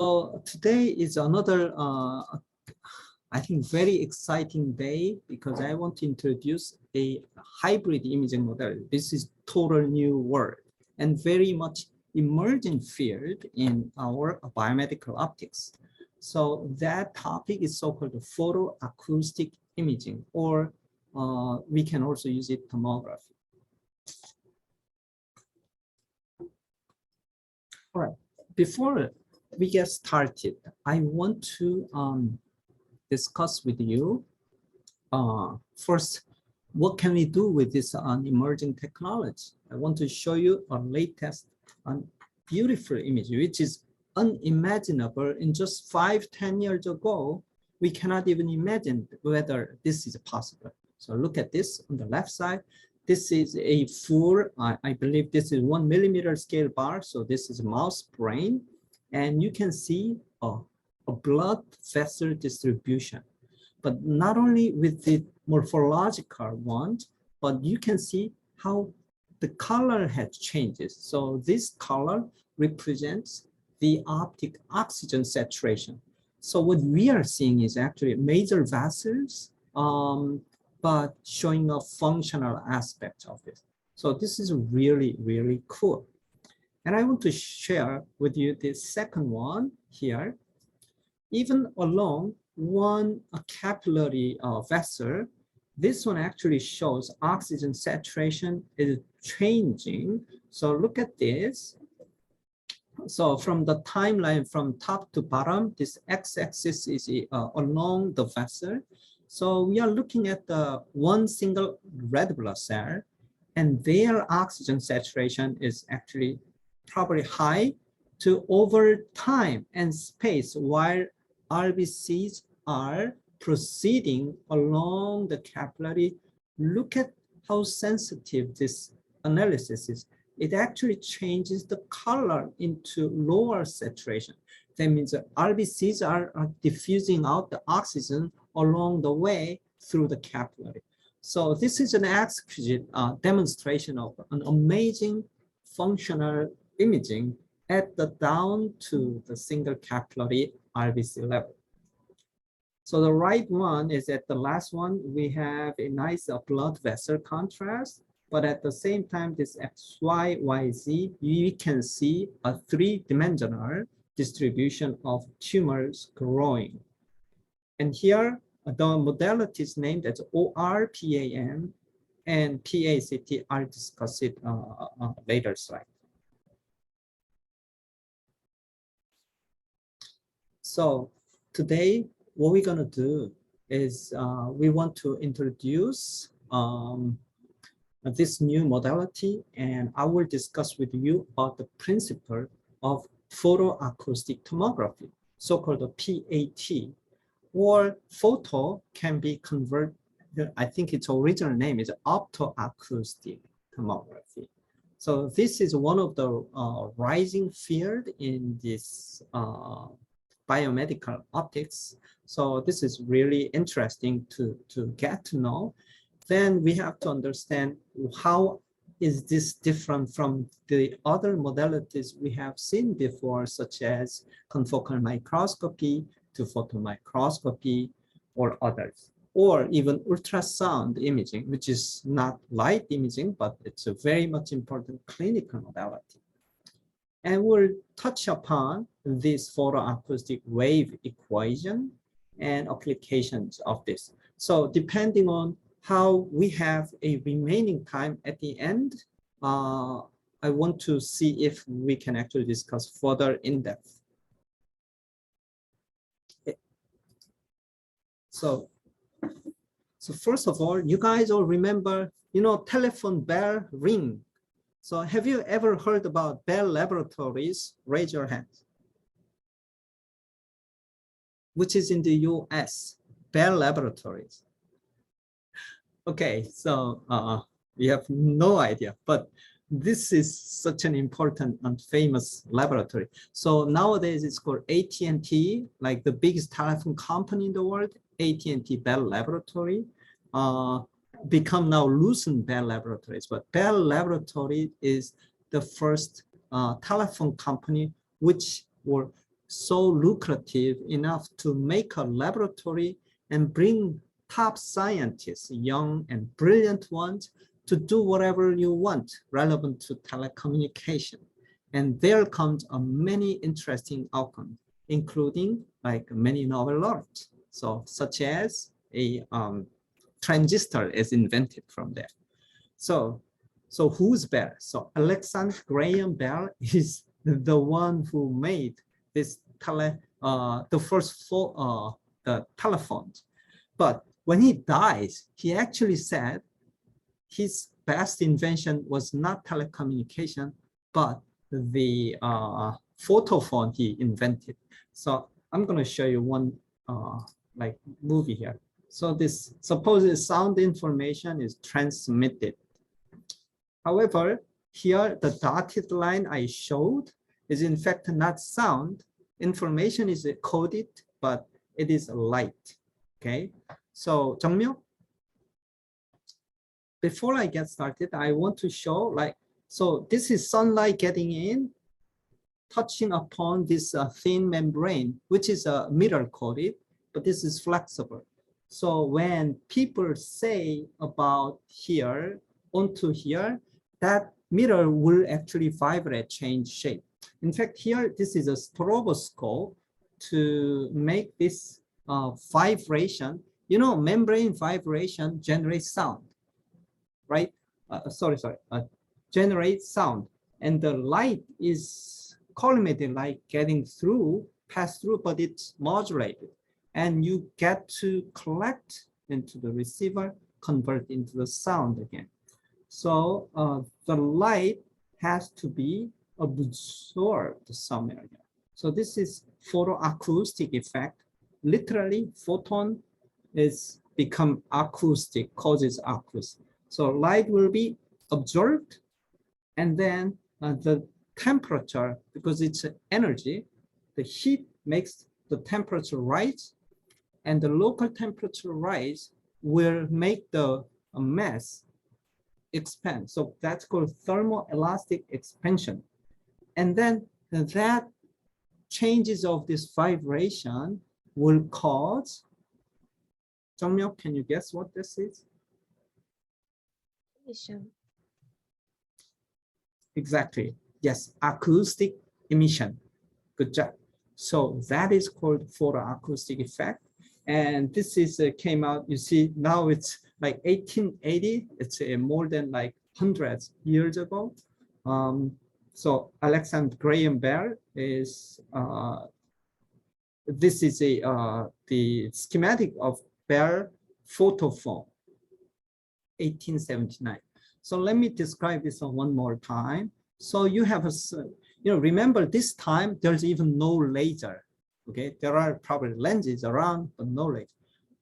So today is another, I think, very exciting day because I want to introduce a hybrid imaging model. This is total new world and very much emerging field in our biomedical optics. So that topic is so-called photoacoustic imaging, or we can also use it tomography. All right, before we get started, I want to discuss with you first, what can we do with this emerging technology? I want to show you our latest beautiful image, which is unimaginable. In just 5-10 years ago, we cannot even imagine whether this is possible. So look at this on the left side. This is a full, I believe this is 1 millimeter scale bar. So this is mouse brain. And you can see a blood vessel distribution. But not only with the morphological ones, but you can see how the color has changes. So this color represents the optic oxygen saturation. So what we are seeing is actually major vessels, but showing a functional aspect of it. So this is really, really cool. And I want to share with you the second one here. Even along one capillary vessel, this one actually shows oxygen saturation is changing. So look at this. So from the timeline from top to bottom, this x-axis is along the vessel. So we are looking at the one single red blood cell, and their oxygen saturation is actually probably high to over time and space, while RBCs are proceeding along the capillary. Look at how sensitive this analysis is. It actually changes the color into lower saturation. That means that RBCs are diffusing out the oxygen along the way through the capillary. So this is an exquisite demonstration of an amazing functional imaging at the down to the single capillary RBC level. So the right one is at the last one, we have a nice blood vessel contrast, but at the same time, this X, Y, Y, Z, you can see a three-dimensional distribution of tumors growing. And here, the modality is named as ORPAM and PACT. I'll discuss it later slide. So today, what we're gonna do is we want to introduce this new modality, and I will discuss with you about the principle of photoacoustic tomography, so-called PAT, or photo can be converted, I think its original name is optoacoustic tomography. So this is one of the rising field in this biomedical optics. So this is really interesting to get to know. Then we have to understand how is this different from the other modalities we have seen before, such as confocal microscopy to photomicroscopy or others, or even ultrasound imaging, which is not light imaging, but it's a very much important clinical modality. And we'll touch upon this photoacoustic wave equation and applications of this. So depending on how we have a remaining time at the end, I want to see if we can actually discuss further in depth. Okay. So first of all, you guys all remember, telephone bell ring. So have you ever heard about Bell Laboratories? Raise your hand. Which is in the US, Bell Laboratories. Okay, so we have no idea, but this is such an important and famous laboratory. So nowadays it's called AT&T, like the biggest telephone company in the world, AT&T Bell Laboratory. Become now Lucent Bell Laboratories, but Bell Laboratory is the first telephone company which were so lucrative enough to make a laboratory and bring top scientists, young and brilliant ones, to do whatever you want relevant to telecommunication. And there comes many interesting outcomes, including like many Nobel laureates. So such as a transistor is invented from there. So who's Bell? So Alexander Graham Bell is the one who made this the first the telephones. But when he dies, he actually said his best invention was not telecommunication, but the photophone he invented. So I'm going to show you one like movie here. So this supposed sound information is transmitted. However, here the dotted line I showed is in fact not sound. Information is coded, but it is light. Okay. So 정명, before I get started, I want to show like, so this is sunlight getting in, touching upon this thin membrane, which is mirror coated, but this is flexible. So when people say about here onto here, that mirror will actually vibrate, change shape. In fact, here, this is a stroboscope to make this vibration. You know, membrane vibration generates sound, right? Generates sound. And the light is collimated light getting through, pass through, but it's modulated. And you get to collect into the receiver, convert into the sound again. So the light has to be absorbed somewhere. So this is photoacoustic effect. Literally, photon is become acoustic, causes acoustic. So light will be absorbed, and then the temperature, because it's energy, the heat makes the temperature rise, and the local temperature rise will make the mass expand. So that's called thermoelastic expansion. And then that changes of this vibration will cause, Jongmyeok, can you guess what this is? Emission. Exactly. Yes, acoustic emission. Good job. So that is called photoacoustic effect. And this is came out, you see, now it's like 1880. It's more than like hundreds years ago. So Alexander Graham Bell is, this is the schematic of Bell photophone, 1879. So let me describe this one more time. So you have a, remember this time there's even no laser. Okay, there are probably lenses around, but no laser.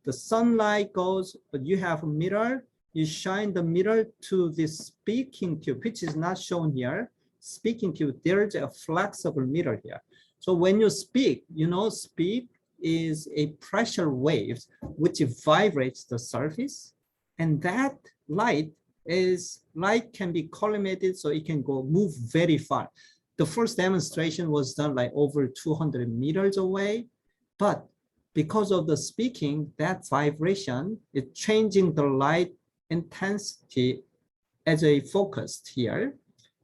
The sunlight goes, but you have a mirror. You shine the mirror to this speaking tube, which is not shown here. Speaking tube, there's a flexible mirror here. So when you speak, speak is a pressure waves which vibrates the surface, and that light can be collimated, so it can move very far. The first demonstration was done like over 200 meters away, but because of the speaking, that vibration is changing the light intensity as a focused here.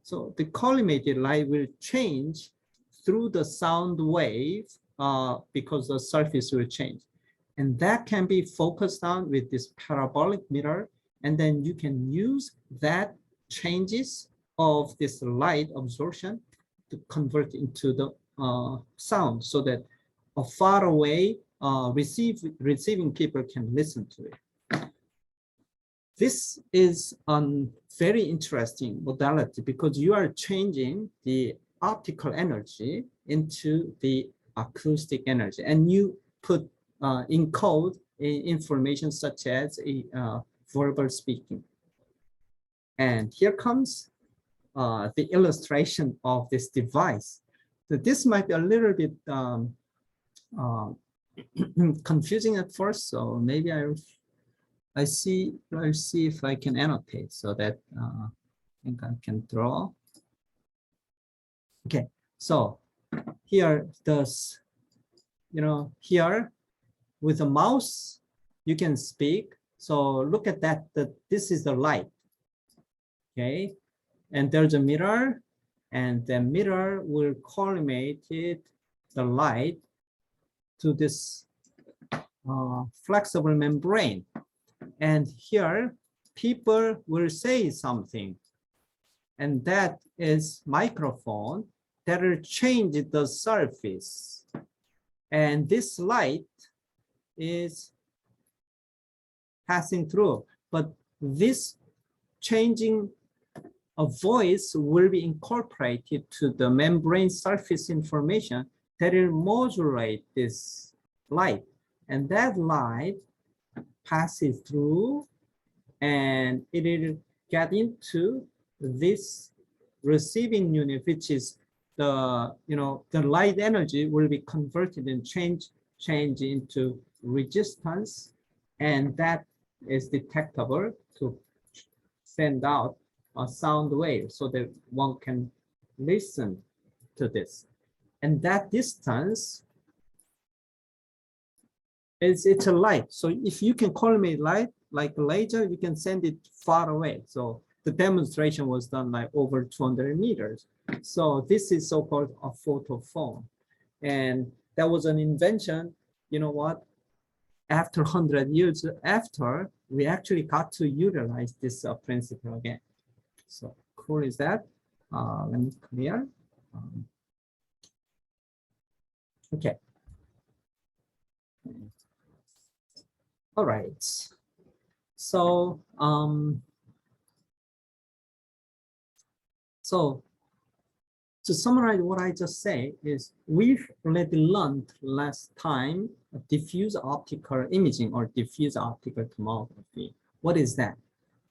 So the collimated light will change through the sound wave because the surface will change. And that can be focused on with this parabolic mirror. And then you can use that changes of this light absorption to convert into the sound, so that a far away receiving people can listen to it. This is a very interesting modality because you are changing the optical energy into the acoustic energy, and you put encode information such as a verbal speaking. And here comes the illustration of this device. So this might be a little bit confusing at first, so maybe I'll see if I can annotate so that I think I can draw. Okay, so here does, here with the mouse, you can speak. So look at that, this is the light, okay? And there's a mirror, and the mirror will collimate the light to this flexible membrane. And here, people will say something, and that is microphone that will change the surface. And this light is passing through, but this changing a voice will be incorporated to the membrane surface information that will modulate this light. And that light passes through, and it will get into this receiving unit, which is the light energy will be converted and change into resistance, and that is detectable to send out a sound wave so that one can listen to this. And that distance it's a light. So if you can collimate light like a laser, you can send it far away. So the demonstration was done like over 200 meters. So this is so-called a photophone. And that was an invention, you know what? After 100 years after, we actually got to utilize this principle again. So cool is that? Let me clear. Okay. All right. So, to summarize what I just say is we've already learned last time diffuse optical imaging or diffuse optical tomography. What is that?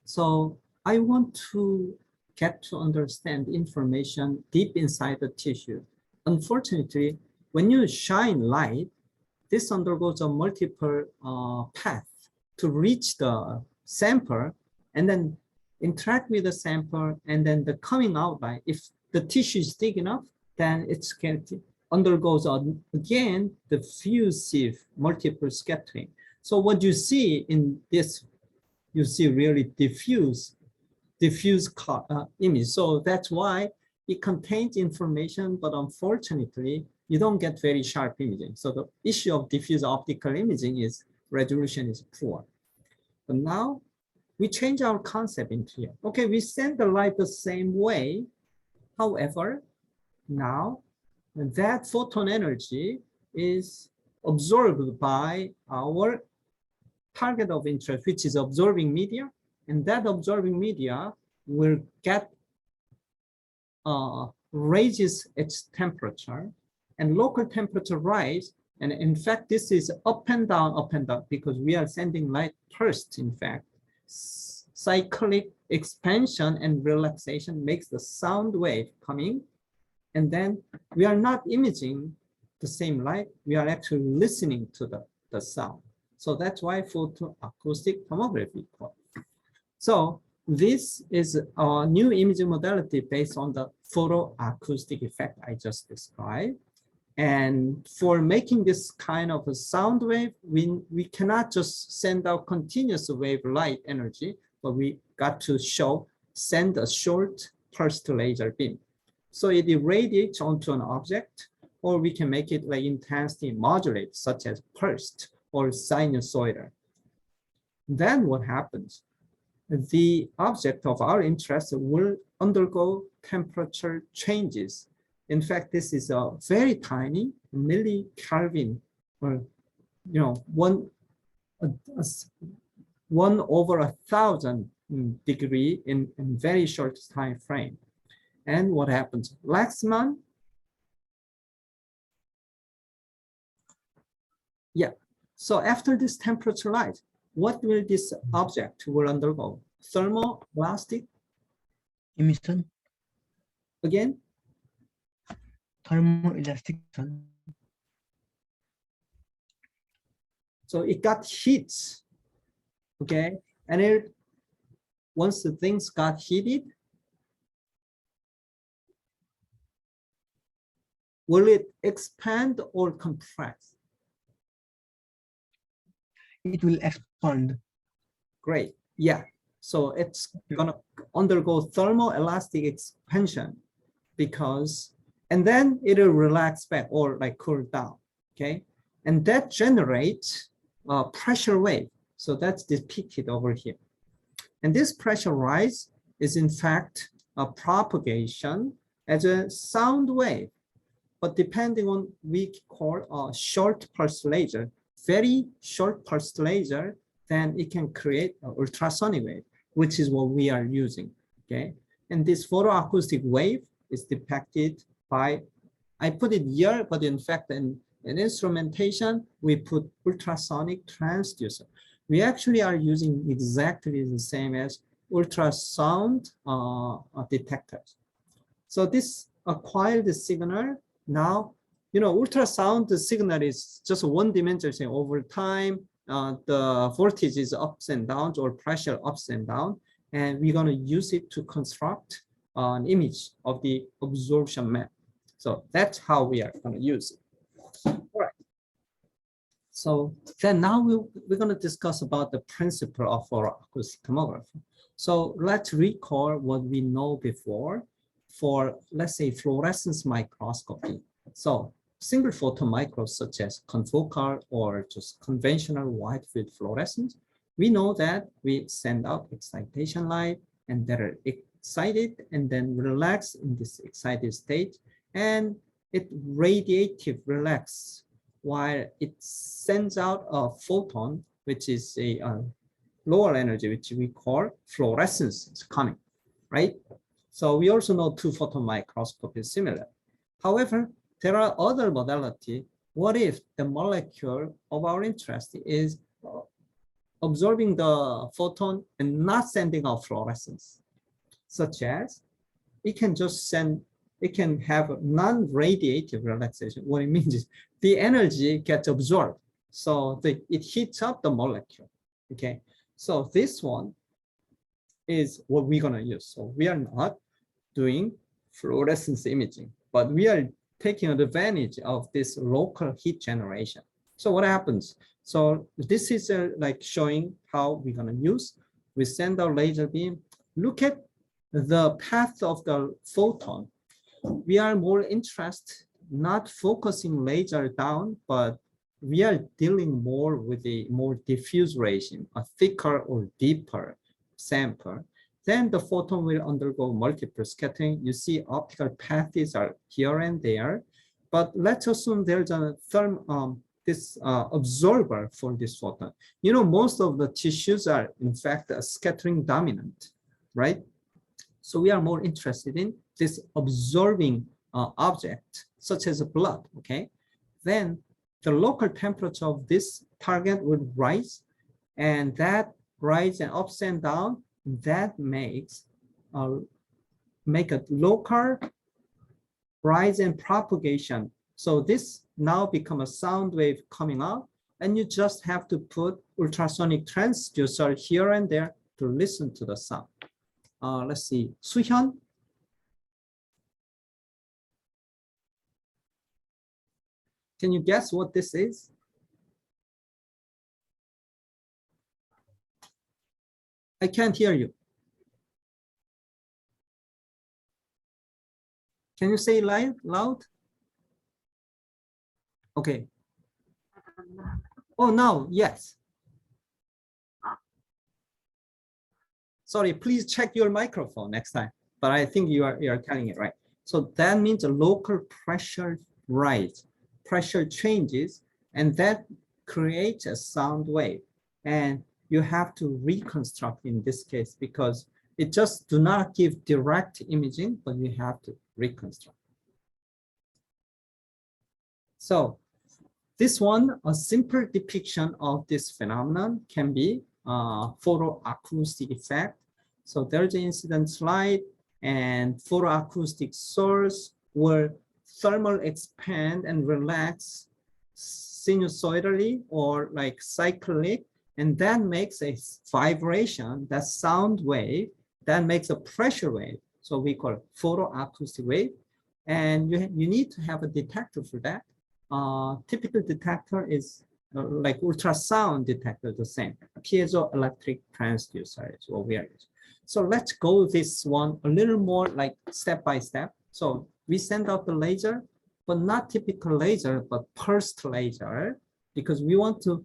So I want to get to understand information deep inside the tissue. Unfortunately, when you shine light, this undergoes a multiple path to reach the sample and then interact with the sample, and then the coming out light, if the tissue is thick enough, then it undergoes again the diffusive multiple scattering. So what you see in this, you see really diffuse image. So that's why it contains information, but unfortunately, you don't get very sharp imaging. So the issue of diffuse optical imaging is resolution is poor. But now we change our concept into here. Okay, we send the light the same way. However, now that photon energy is absorbed by our target of interest, which is absorbing media, and that absorbing media will get raises its temperature, and local temperature rise. And in fact, this is up and down, because we are sending light first. In fact, cyclic expansion and relaxation makes the sound wave coming, and then we are not imaging the same light, we are actually listening to the sound. So that's why photoacoustic tomography. So this is a new imaging modality based on the photoacoustic effect I just described. And for making this kind of a sound wave, we cannot just send out continuous wave light energy, but we got to send a short pulsed laser beam. So it irradiates onto an object, or we can make it like intensity modulate, such as pulsed or sinusoidal. Then what happens? The object of our interest will undergo temperature changes. In fact, this is a very tiny millikelvin, or one over 1,000 degree in very short time frame. And what happens? Laxman, yeah. So after this temperature rise, what will this object will undergo? Thermoelastic emission. Again? Thermoelastic. So it got heat, okay? And once the things got heated, Will it expand or compress? It will expand. Great. Yeah. So it's gonna undergo thermoelastic expansion because, and then it'll relax back or like cool down. Okay. And that generates a pressure wave. So that's depicted over here. And this pressure rise is in fact a propagation as a sound wave. But depending on, we call a short pulse laser, very short pulse laser, then it can create an ultrasonic wave, which is what we are using, okay? And this photoacoustic wave is depicted by, I put it here, but in fact, in instrumentation, we put ultrasonic transducer. We actually are using exactly the same as ultrasound detectors. So this acquired signal, now, you know, ultrasound signal is just one dimension saying over time, the voltage is ups and downs or pressure ups and down, and we're going to use it to construct an image of the absorption map. So that's how we are going to use it. All right. So then now we're going to discuss about the principle of photoacoustic tomography. So let's recall what we know before for, let's say, fluorescence microscopy. So single photon micros such as confocal or just conventional wide field fluorescence, we know that we send out excitation light and that are excited and then relax in this excited state, and it radiative relax while it sends out a photon, which is a lower energy, which we call fluorescence is coming, right? So we also know two photon microscopy is similar. However, there are other modality. What if the molecule of our interest is absorbing the photon and not sending out fluorescence, such as it can just send, it can have non-radiative relaxation. What it means is the energy gets absorbed. So it heats up the molecule, okay? So this one is what we're gonna use. So we are not doing fluorescence imaging, but we are taking advantage of this local heat generation. So what happens? So this is like showing how we're gonna use. We send our laser beam. Look at the path of the photon. We are more interested not focusing laser down, but we are dealing more with a more diffuse regime, a thicker or deeper sample. Then the photon will undergo multiple scattering. You see optical paths are here and there, but let's assume there's a absorber for this photon. You know, most of the tissues are in fact scattering dominant, right? So we are more interested in this absorbing object, such as blood, okay? Then the local temperature of this target would rise, and that rise and ups and down, that makes make a local rise and propagation. So this now become a sound wave coming out, and you just have to put ultrasonic transducer here and there to listen to the sound. Let's see, Suhyun. Can you guess what this is? I can't hear you. Can you say loud? Okay. Oh, now, yes. Sorry, please check your microphone next time. But I think you are telling it right. So that means a local pressure rise, pressure changes, and that creates a sound wave. And you have to reconstruct in this case because it just do not give direct imaging, but you have to reconstruct. So this one, a simple depiction of this phenomenon can be photoacoustic effect. So there's an incident light and photoacoustic source where thermal expand and relax sinusoidally or like cyclic, and that makes a vibration, that sound wave, that makes a pressure wave. So we call it photoacoustic wave. And you need to have a detector for that. Typical detector is like ultrasound detector, the same. Piezoelectric transducer is what we are using. So let's go this one a little more like step by step. So we send out the laser, but not typical laser, but pulsed laser, because we want to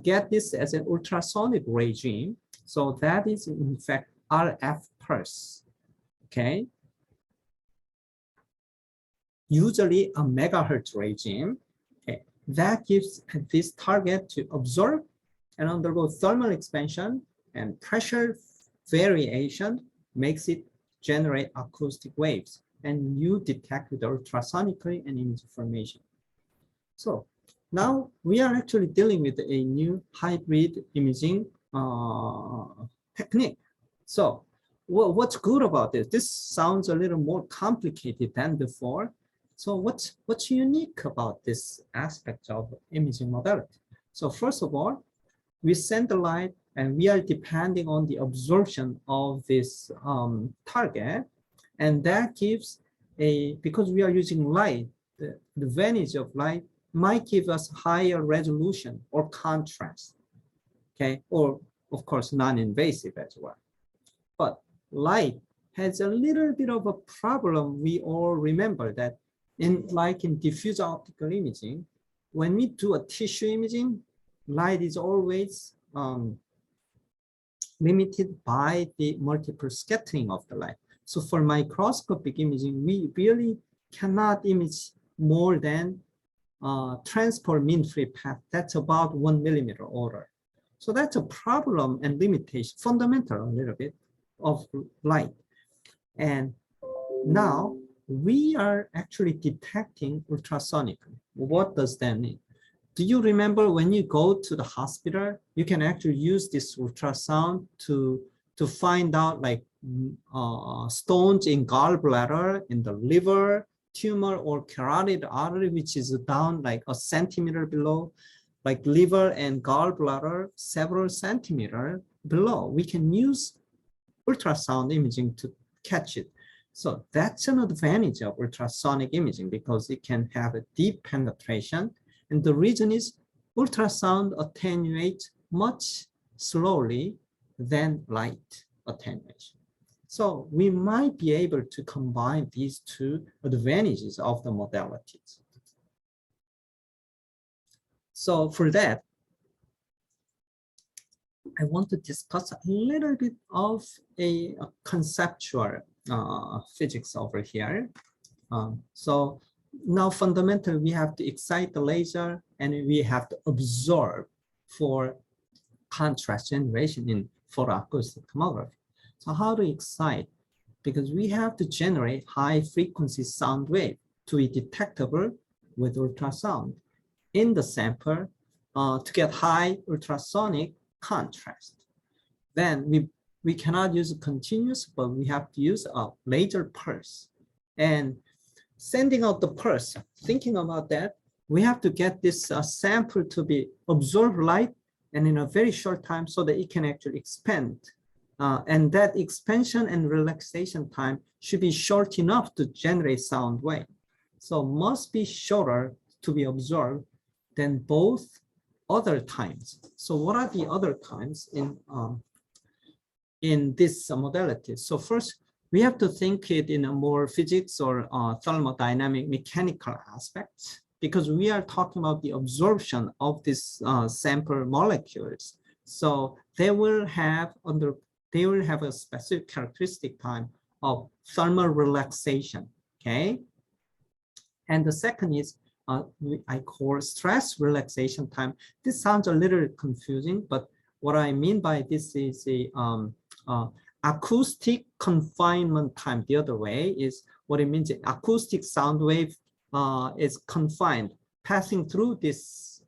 get this as an ultrasonic regime. So that is in fact RF pulse, okay? Usually a megahertz regime, okay? That gives this target to absorb and undergo thermal expansion and pressure variation makes it generate acoustic waves, and you detect it ultrasonically and image formation. So now we are actually dealing with a new hybrid imaging technique. So what's good about this? This sounds a little more complicated than before. So what's unique about this aspect of imaging modality? So first of all, we send the light and we are depending on the absorption of this target. And that gives because we are using light, the advantage of light might give us higher resolution or contrast, okay? Or of course, non-invasive as well. But light has a little bit of a problem. We all remember that like in diffuse optical imaging, when we do a tissue imaging, light is always limited by the multiple scattering of the light. So for microscopic imaging, we really cannot image more than transport mean free path. That's about 1 millimeter order. So that's a problem and limitation, fundamental a little bit of light. And now we are actually detecting ultrasonically. What does that mean? Do you remember when you go to the hospital, you can actually use this ultrasound to find out like stones in gallbladder, in the liver, tumor or carotid artery, which is down like a centimeter below, like liver and gallbladder, several centimeters below. We can use ultrasound imaging to catch it. So that's an advantage of ultrasonic imaging because it can have a deep penetration. And the reason is ultrasound attenuates much slowly than light attenuation. So we might be able to combine these two advantages of the modalities. So for that, I want to discuss a little bit of a conceptual physics over here. So now fundamentally, we have to excite the laser and we have to absorb for contrast generation in photoacoustic tomography. So how to excite? Because we have to generate high frequency sound wave to be detectable with ultrasound in the sample to get high ultrasonic contrast. Then we cannot use a continuous, but we have to use a laser pulse. And sending out the pulse, thinking about that, we have to get this sample to be absorb light and in a very short time so that it can actually expand. And that expansion and relaxation time should be short enough to generate sound wave. So must be shorter to be observed than both other times. So what are the other times in this modality? So first, we have to think it in a more physics or thermodynamic mechanical aspect, because we are talking about the absorption of these sample molecules. So they will have a specific characteristic time of thermal relaxation, okay? And the second is I call stress relaxation time. This sounds a little confusing, but what I mean by this is a acoustic confinement time. The other way is what it means. Acoustic sound wave is confined, passing through this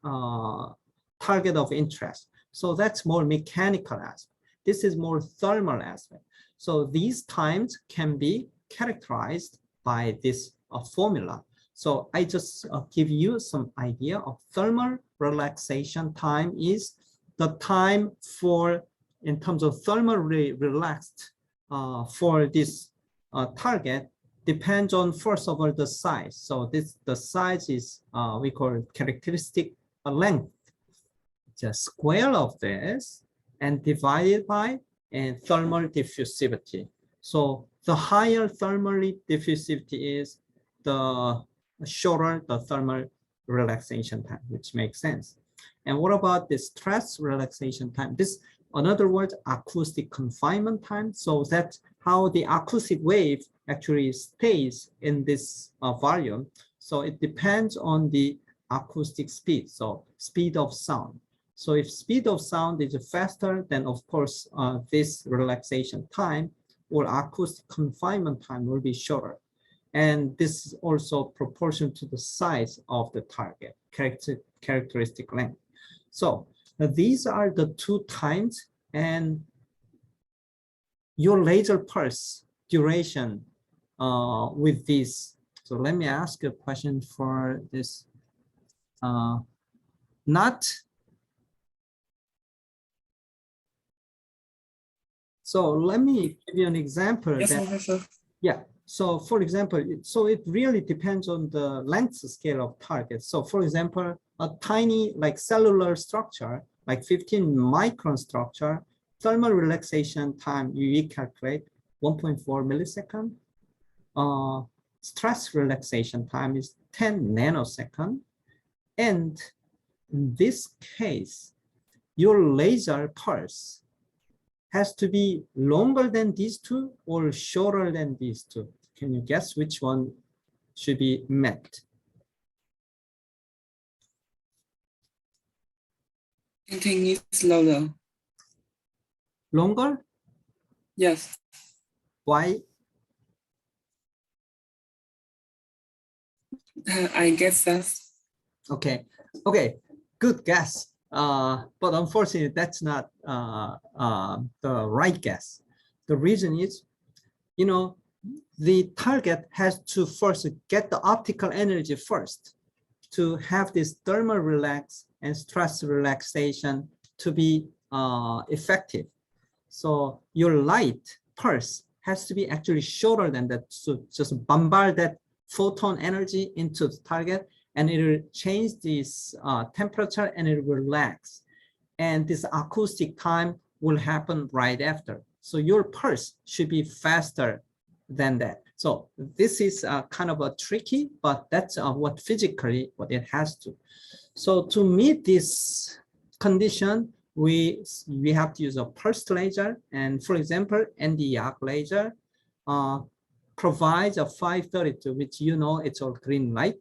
target of interest. So that's more mechanical aspect. This is more thermal aspect. So these times can be characterized by this formula. So I just give you some idea of thermal relaxation time is the time for, in terms of thermal relaxed for this target, depends on, first of all, the size. So the size is we call characteristic length. The square of this and divided by thermal diffusivity. So the higher thermal diffusivity is, the shorter the thermal relaxation time, which makes sense. And what about the stress relaxation time? This, in other words, acoustic confinement time. So that's how the acoustic wave actually stays in this volume. So it depends on the acoustic speed, so speed of sound. So if speed of sound is faster, then of course this relaxation time or acoustic confinement time will be shorter. And this is also proportional to the size of the target, characteristic length. So these are the two times, and your laser pulse duration with this. So let me ask a question for this. So let me give you an example. Yes, that, Professor. yeah. So for example, so it really depends on the length scale of target. So for example, a tiny like cellular structure, like 15 micron structure, thermal relaxation time you calculate 1.4 millisecond. Stress relaxation time is 10 nanosecond. And in this case, your laser pulse has to be longer than these two or shorter than these two. Can you guess which one should be met? I think it's louder. Longer? Yes. Why? I guess that. Okay, good guess. But unfortunately, that's not the right guess. The reason is, you know, the target has to first get the optical energy first to have this thermal relax and stress relaxation to be effective. So your light pulse has to be actually shorter than that, so just bombard that photon energy into the target, and it will change this temperature and it will relax. And this acoustic time will happen right after. So your pulse should be faster than that. So this is kind of a tricky, but that's what physically what it has to. So to meet this condition, we have to use a pulsed laser. And for example, ND-YAG laser provides a 532, which you know it's all green light.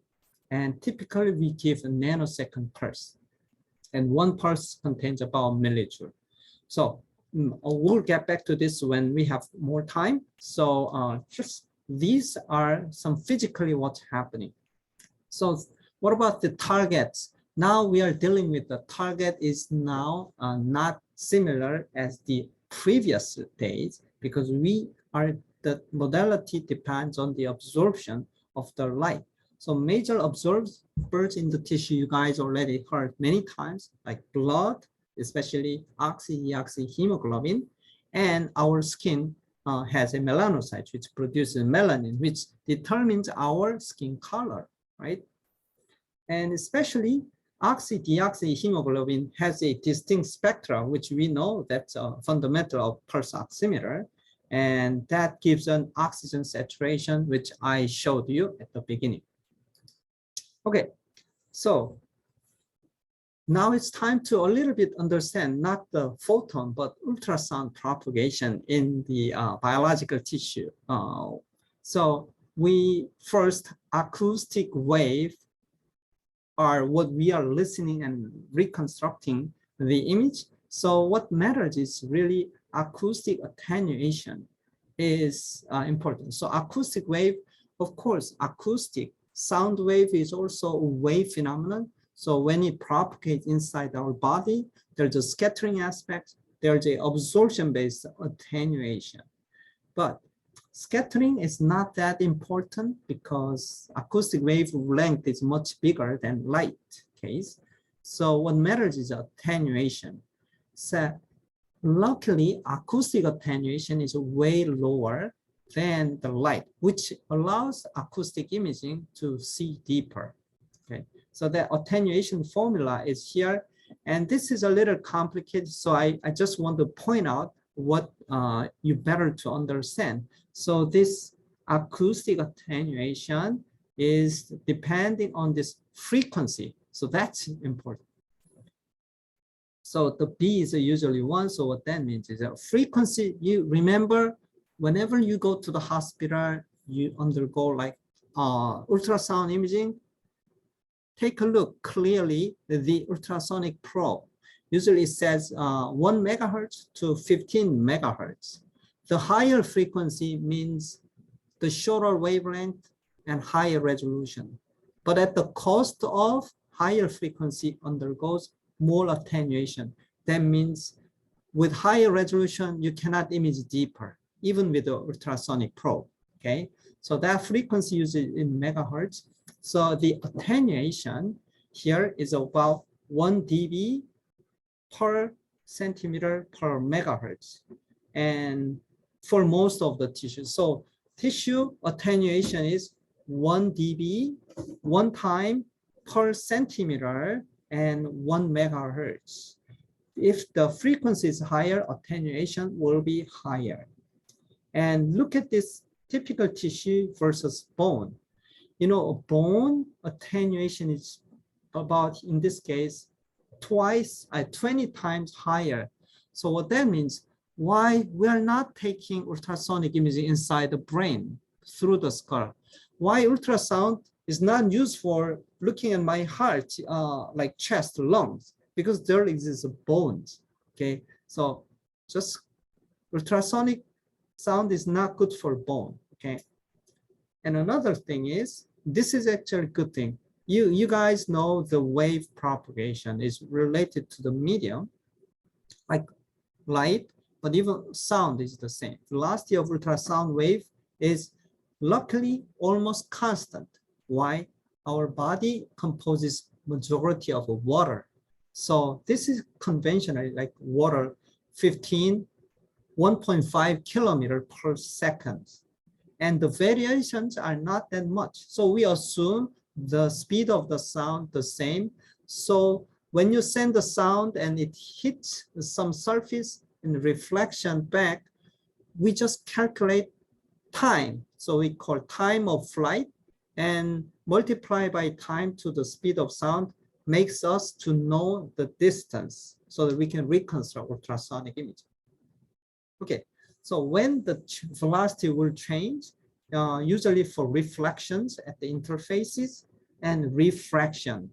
And typically we give a nanosecond pulse. And one pulse contains about a millijoule. So we'll get back to this when we have more time. So just these are some physically what's happening. So what about the targets? Now we are dealing with the target is now not similar as the previous days, because the modality depends on the absorption of the light. So major absorbers in the tissue, you guys already heard many times, like blood, especially oxyhemoglobin, and our skin has a melanocyte, which produces melanin, which determines our skin color, right? And especially oxydeoxyhemoglobin has a distinct spectra, which we know that's fundamental of pulse oximeter, and that gives an oxygen saturation, which I showed you at the beginning. Okay, so now it's time to a little bit understand not the photon, but ultrasound propagation in the biological tissue. So we first, acoustic wave are what we are listening and reconstructing the image. So what matters is really acoustic attenuation is important. So acoustic wave, of course, acoustic sound wave is also a wave phenomenon. So when it propagates inside our body, there's a scattering aspect, there's a absorption-based attenuation. But scattering is not that important because acoustic wavelength is much bigger than light case. So what matters is attenuation. So luckily, acoustic attenuation is way lower than the light, which allows acoustic imaging to see deeper. Okay, so the attenuation formula is here, and this is a little complicated, so I just want to point out what you better to understand. So this acoustic attenuation is depending on this frequency, so that's important. So the B is usually 1, so what that means is that frequency, you remember, whenever you go to the hospital, you undergo like ultrasound imaging, take a look clearly the ultrasonic probe. Usually it says 1 megahertz to 15 megahertz. The higher frequency means the shorter wavelength and higher resolution. But at the cost of higher frequency undergoes more attenuation. That means with higher resolution, you cannot image deeper, even with the ultrasonic probe, okay? So that frequency used in megahertz. So the attenuation here is about 1 dB per centimeter per megahertz. And for most of the tissue, so tissue attenuation is 1 dB, 1 time per centimeter and 1 megahertz. If the frequency is higher, attenuation will be higher. And look at this typical tissue versus bone. You know, a bone attenuation is about, in this case, 20 times higher. So what that means, why we are not taking ultrasonic imaging inside the brain through the skull? Why ultrasound is not used for looking at my heart, like chest, lungs, because there exists bones, okay? So just ultrasonic sound is not good for bone, okay? And another thing is, this is actually a good thing. You guys know the wave propagation is related to the medium, like light, but even sound is the same. Velocity of ultrasound wave is luckily almost constant. Why? Our body composes majority of water. So this is conventional, like water, 1.5 kilometers per second. And the variations are not that much. So we assume the speed of the sound the same. So when you send the sound and it hits some surface and reflection back, we just calculate time. So we call time of flight and multiply by time to the speed of sound makes us to know the distance so that we can reconstruct ultrasonic image. Okay, so when the velocity will change, usually for reflections at the interfaces and refraction.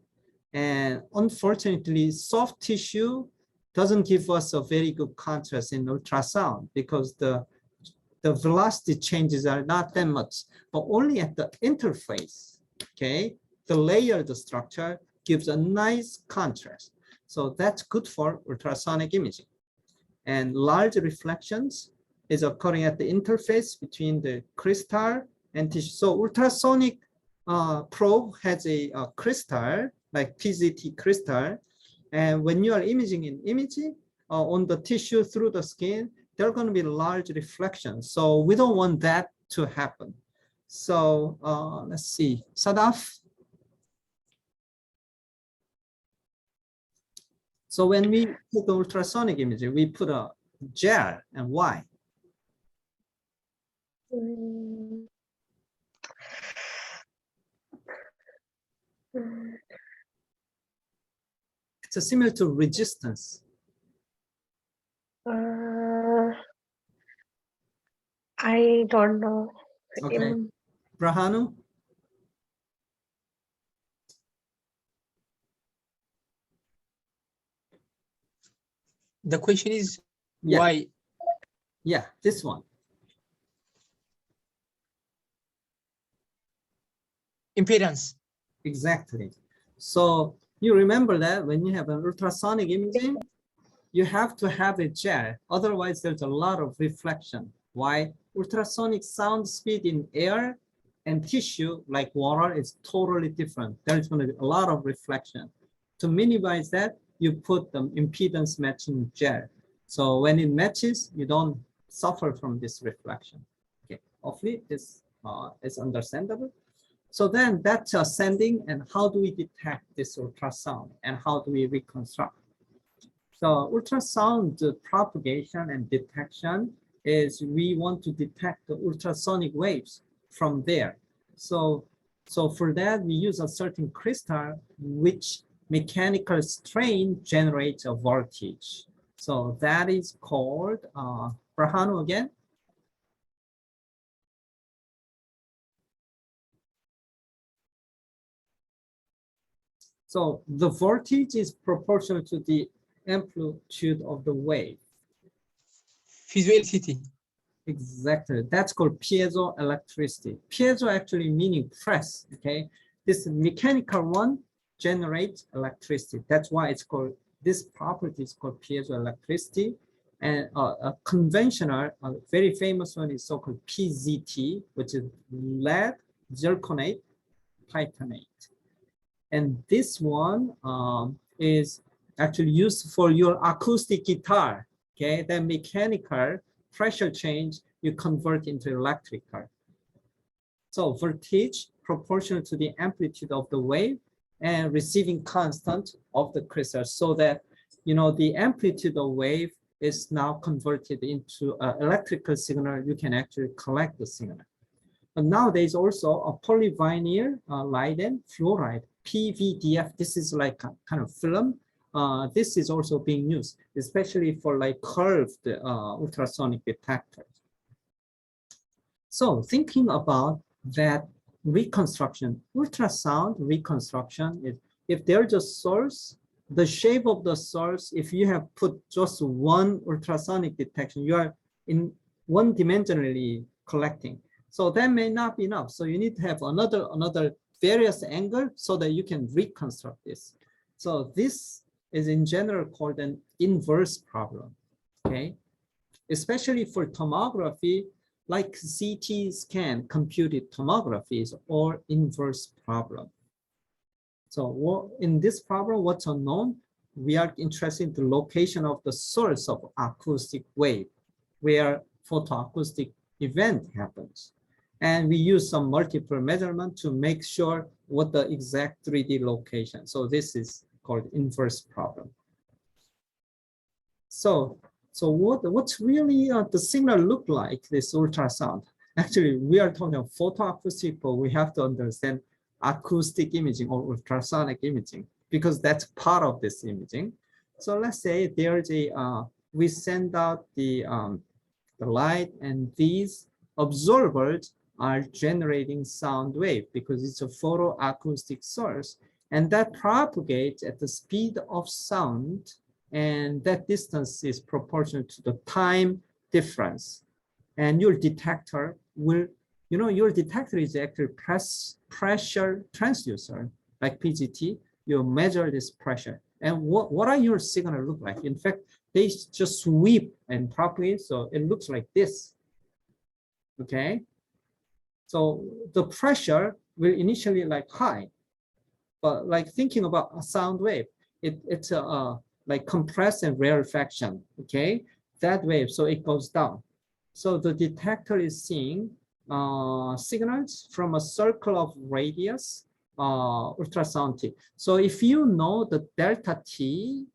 And unfortunately, soft tissue doesn't give us a very good contrast in ultrasound because the velocity changes are not that much, but only at the interface, okay? The layered structure gives a nice contrast. So that's good for ultrasonic imaging. And large reflections is occurring at the interface between the crystal and tissue. So ultrasonic probe has a crystal, like PZT crystal. And when you are imaging on the tissue through the skin, there are going to be large reflections. So we don't want that to happen. So let's see, Sadaf. So when we take ultrasonic imaging, we put a gel, and why? It's similar to resistance. I don't know. Okay, Brahanu? The question is Yeah. why? Yeah, this one. Impedance. Exactly. So you remember that when you have an ultrasonic imaging, you have to have a gel. Otherwise, there's a lot of reflection. Why? Ultrasonic sound speed in air and tissue, like water, is totally different. There's going to be a lot of reflection. To minimize that, you put the impedance matching gel. So when it matches, you don't suffer from this reflection. Okay. Hopefully this is understandable. So then that's sending, and how do we detect this ultrasound and how do we reconstruct? So ultrasound propagation and detection is we want to detect the ultrasonic waves from there. So for that, we use a certain crystal which mechanical strain generates a voltage. So that is called, Brahanu again. So the voltage is proportional to the amplitude of the wave. Visuality. Exactly. That's called piezoelectricity. Piezo actually meaning press. Okay. This mechanical one generates electricity. That's why it's called, this property is called piezoelectricity. And a conventional, a very famous one is so-called PZT, which is lead zirconate titanate. And this one is actually used for your acoustic guitar. Okay, then mechanical pressure change you convert into electrical. So voltage proportional to the amplitude of the wave and receiving constant of the crystal, so that the amplitude of wave is now converted into an electrical signal. You can actually collect the signal. But nowadays also a polyvinyl Leiden fluoride, PVDF. This is like a kind of film. This is also being used, especially for like curved ultrasonic detectors. So thinking about that reconstruction, ultrasound reconstruction is, if there's a source, the shape of the source, if you have put just one ultrasonic detection, you are in one-dimensionally collecting. So that may not be enough. So you need to have another various angle so that you can reconstruct this. So this is in general called an inverse problem, okay? Especially for tomography, like CT scan computed tomographies or inverse problem. So in this problem, what's unknown? We are interested in the location of the source of acoustic wave, where photoacoustic event happens. And we use some multiple measurement to make sure what the exact 3D location. So this is called inverse problem. So what's really the signal look like, this ultrasound? Actually, we are talking about photoacoustic, but we have to understand acoustic imaging or ultrasonic imaging, because that's part of this imaging. So let's say there's we send out the light, and these observers are generating sound wave because it's a photoacoustic source, and that propagates at the speed of sound, and that distance is proportional to the time difference. And your detector will, your detector is actually pressure transducer, like PGT. You measure this pressure. And what are your signal look like? In fact, they just sweep and propagate, so it looks like this. Okay. So the pressure will initially like high, but like thinking about a sound wave, it's like compressed and rarefaction. Okay, that wave, so it goes down. So the detector is seeing signals from a circle of radius ultrasound T. So if you know the delta T,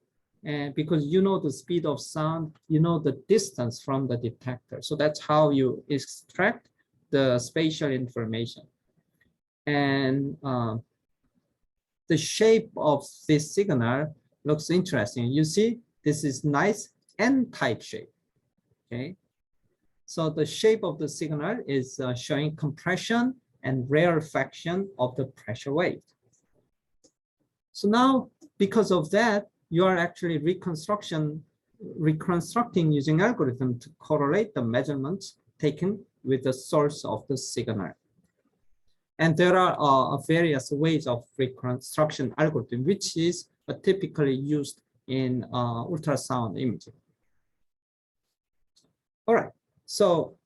and because you know the speed of sound, you know the distance from the detector. So that's how you extract the spatial information. And the shape of this signal looks interesting. You see, this is nice N-type shape, okay? So the shape of the signal is showing compression and rarefaction of the pressure wave. So now, because of that, you are actually reconstructing using algorithm to correlate the measurements taken with the source of the signal. And there are various ways of reconstruction algorithm, which is typically used in ultrasound imaging. All right, so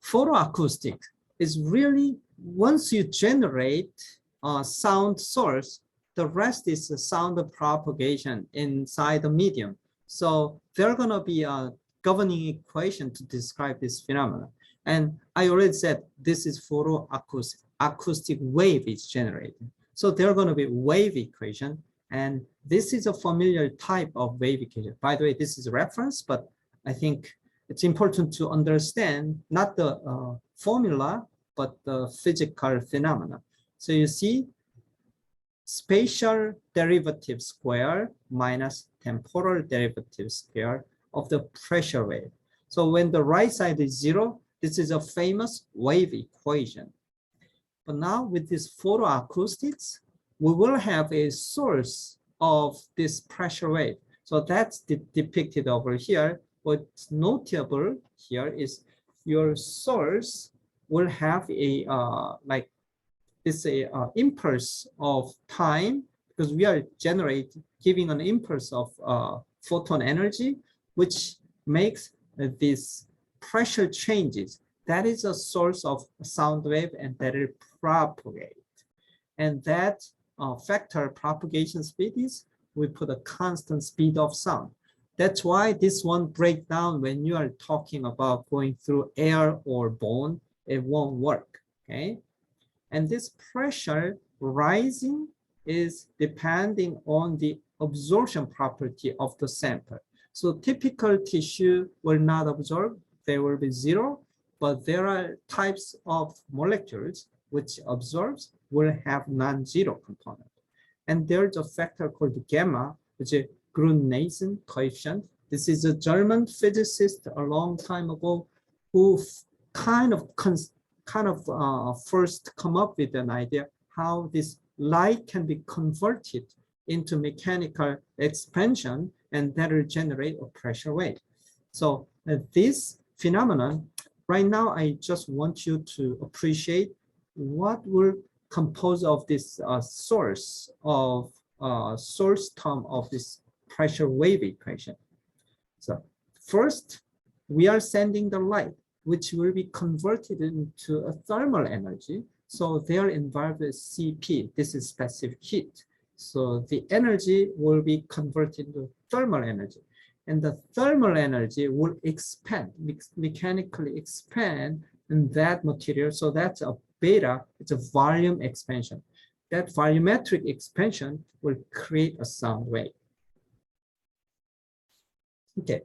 photoacoustic is really, once you generate a sound source, the rest is the sound propagation inside the medium. So there are going to be governing equation to describe this phenomenon. And I already said this is photoacoustic wave is generated. So there are going to be wave equation, and this is a familiar type of wave equation. By the way, this is a reference, but I think it's important to understand not the formula, but the physical phenomena. So you see, spatial derivative square minus temporal derivative square of the pressure wave. So when the right side is 0, this is a famous wave equation. But now with this photoacoustics, we will have a source of this pressure wave. So that's depicted over here. What's notable here is your source will have a like this impulse of time, because we are giving an impulse of photon energy, which makes this pressure changes. That is a source of sound wave, and that will propagate. And that factor propagation speed is, we put a constant speed of sound. That's why this one breaks down when you are talking about going through air or bone, it won't work, okay? And this pressure rising is depending on the absorption property of the sample. So typical tissue will not absorb, they will be 0, but there are types of molecules which absorbs will have non-zero component. And there's a factor called gamma, which is Grun-Nielsen coefficient. This is a German physicist a long time ago who kind of first come up with an idea how this light can be converted into mechanical expansion, and that will generate a pressure wave. So this phenomenon, right now, I just want you to appreciate what will compose of this source term of this pressure wave equation. So first, we are sending the light, which will be converted into a thermal energy. So they are involved with CP. This is specific heat. So the energy will be converted into thermal energy. And the thermal energy will expand, mechanically expand in that material. So that's a beta, it's a volume expansion. That volumetric expansion will create a sound wave. Okay,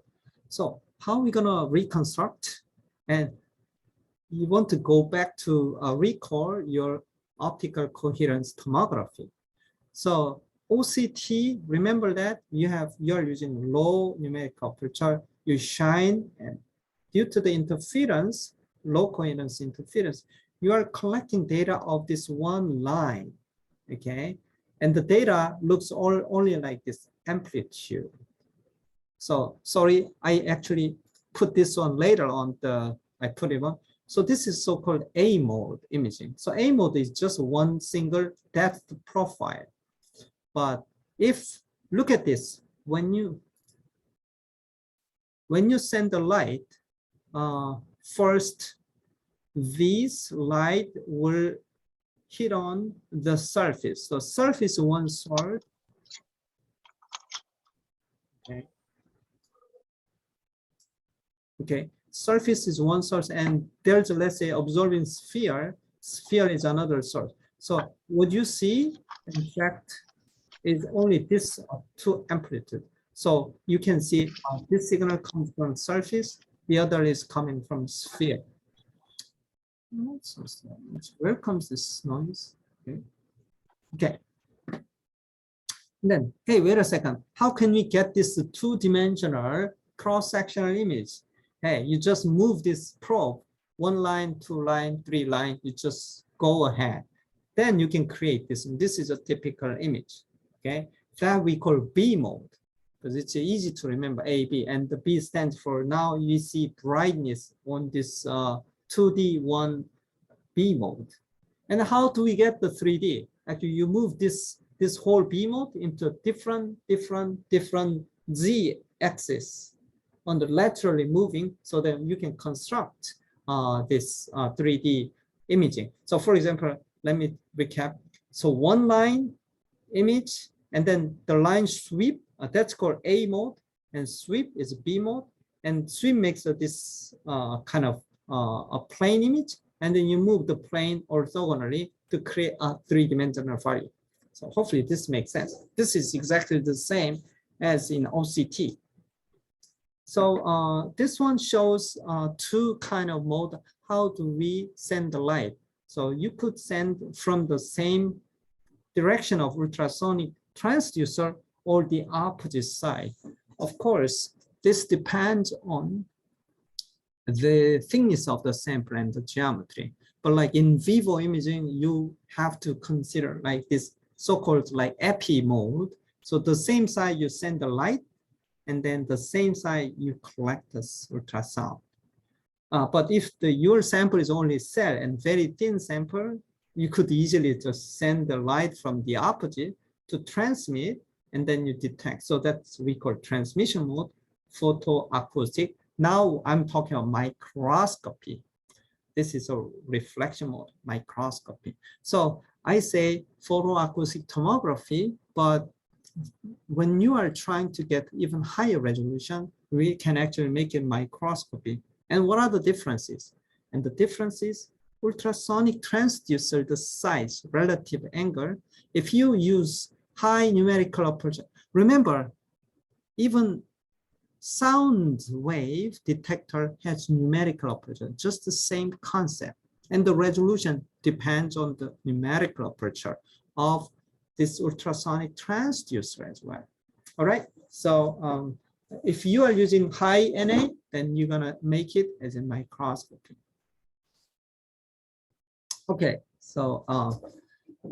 so how are we gonna reconstruct? And you want to go back to recall your optical coherence tomography. So OCT, remember that you're using low numerical aperture, you shine, and due to the interference, low coherence interference, you are collecting data of this one line, okay? And the data looks only like this amplitude. So sorry, I actually put this one later on I put it on. So this is so-called A mode imaging. So A mode is just one single depth profile. But if, look at this, when you send the light, first, this light will hit on the surface. So surface one source. Okay. Okay. Surface is one source, and there's, let's say, absorbing sphere. Sphere is another source. So what you see, in fact, is only this two amplitude. So you can see this signal comes from surface, the other is coming from sphere. Where comes this noise? Okay. Okay. And then, hey, wait a second. How can we get this two-dimensional cross-sectional image? Hey, you just move this probe, 1 line, 2 line, 3 line, you just go ahead. Then you can create this. And this is a typical image, okay? That we call B mode, because it's easy to remember A, B, and the B stands for, now you see brightness on this 2D 1B mode. And how do we get the 3D? Actually, you move this whole B mode into different Z axis on the laterally moving, so that you can construct this 3D imaging. So for example, let me recap. So one line image, and then the line sweep, that's called A mode, and sweep is B mode. and swim makes this kind of a plane image, and then you move the plane orthogonally to create a three-dimensional value. So hopefully this makes sense. This is exactly the same as in OCT. So this one shows two kind of mode. How do we send the light? So you could send from the same direction of ultrasonic transducer or the opposite side. Of course, this depends on the thickness of the sample and the geometry. But like in vivo imaging, you have to consider like this so-called like epi mode. So the same side you send the light, and then the same side you collect this ultrasound. But if your sample is only cell and very thin sample, you could easily just send the light from the opposite to transmit, and then you detect. So that's we call transmission mode, photoacoustic. Now I'm talking about microscopy. This is a reflection mode, microscopy. So I say photoacoustic tomography, but when you are trying to get even higher resolution, we can actually make it microscopy. And what are the differences? And the difference is ultrasonic transducer, the size, relative angle. If you use high numerical aperture, remember, even sound wave detector has numerical aperture, just the same concept. And the resolution depends on the numerical aperture of this ultrasonic transducer as well. All right, so if you are using high NA, then you're gonna make it as a microscopy. Okay, so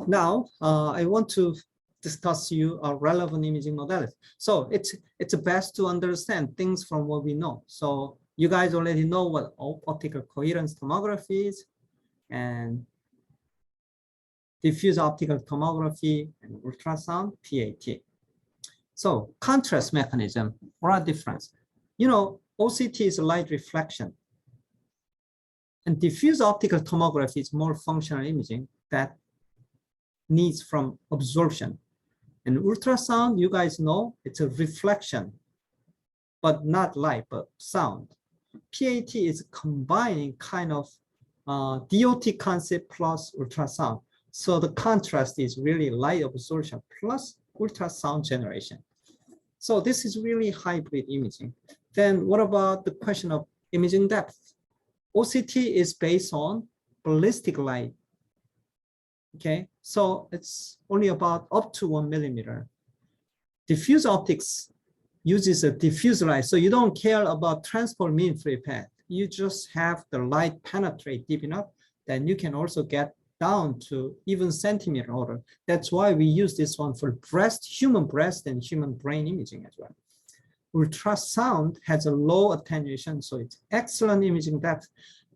now I want to discuss you a relevant imaging modality. So it's best to understand things from what we know. So you guys already know what optical coherence tomography is, and diffuse optical tomography and ultrasound, PAT. So contrast mechanism, what are difference? You know, OCT is light reflection, and diffuse optical tomography is more functional imaging that needs from absorption. And ultrasound, you guys know, it's a reflection, but not light, but sound. PAT is combining kind of DOT concept plus ultrasound. So the contrast is really light absorption plus ultrasound generation. So this is really hybrid imaging. Then what about the question of imaging depth? OCT is based on ballistic light. Okay, so it's only about up to 1 millimeter. Diffuse optics uses a diffuse light, so you don't care about transport mean free path. You just have the light penetrate deep enough, then you can also get down to even centimeter order. That's why we use this one for breast, human breast, and human brain imaging as well. Ultrasound has a low attenuation, so it's excellent imaging depth,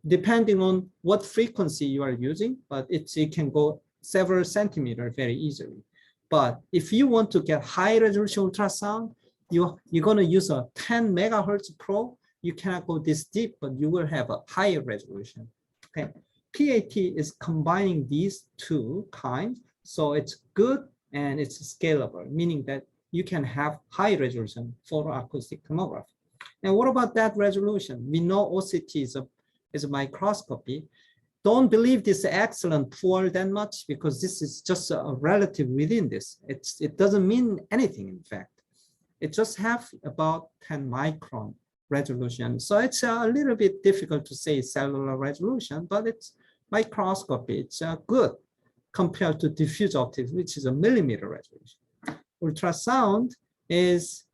depending on what frequency you are using, but it can go several centimeters very easily. But if you want to get high resolution ultrasound, you're going to use a 10 megahertz probe. You cannot go this deep, but you will have a higher resolution. Okay, PAT is combining these two kinds, so it's good and it's scalable, meaning that you can have high resolution photoacoustic tomography. And what about that resolution? We know OCT is a microscopy. Don't believe this excellent poor that much, because this is just a relative within this. It doesn't mean anything, in fact. It just have about 10 micron resolution. So it's a little bit difficult to say cellular resolution, but it's microscopy. It's good compared to diffuse optics, which is a millimeter resolution. Ultrasound is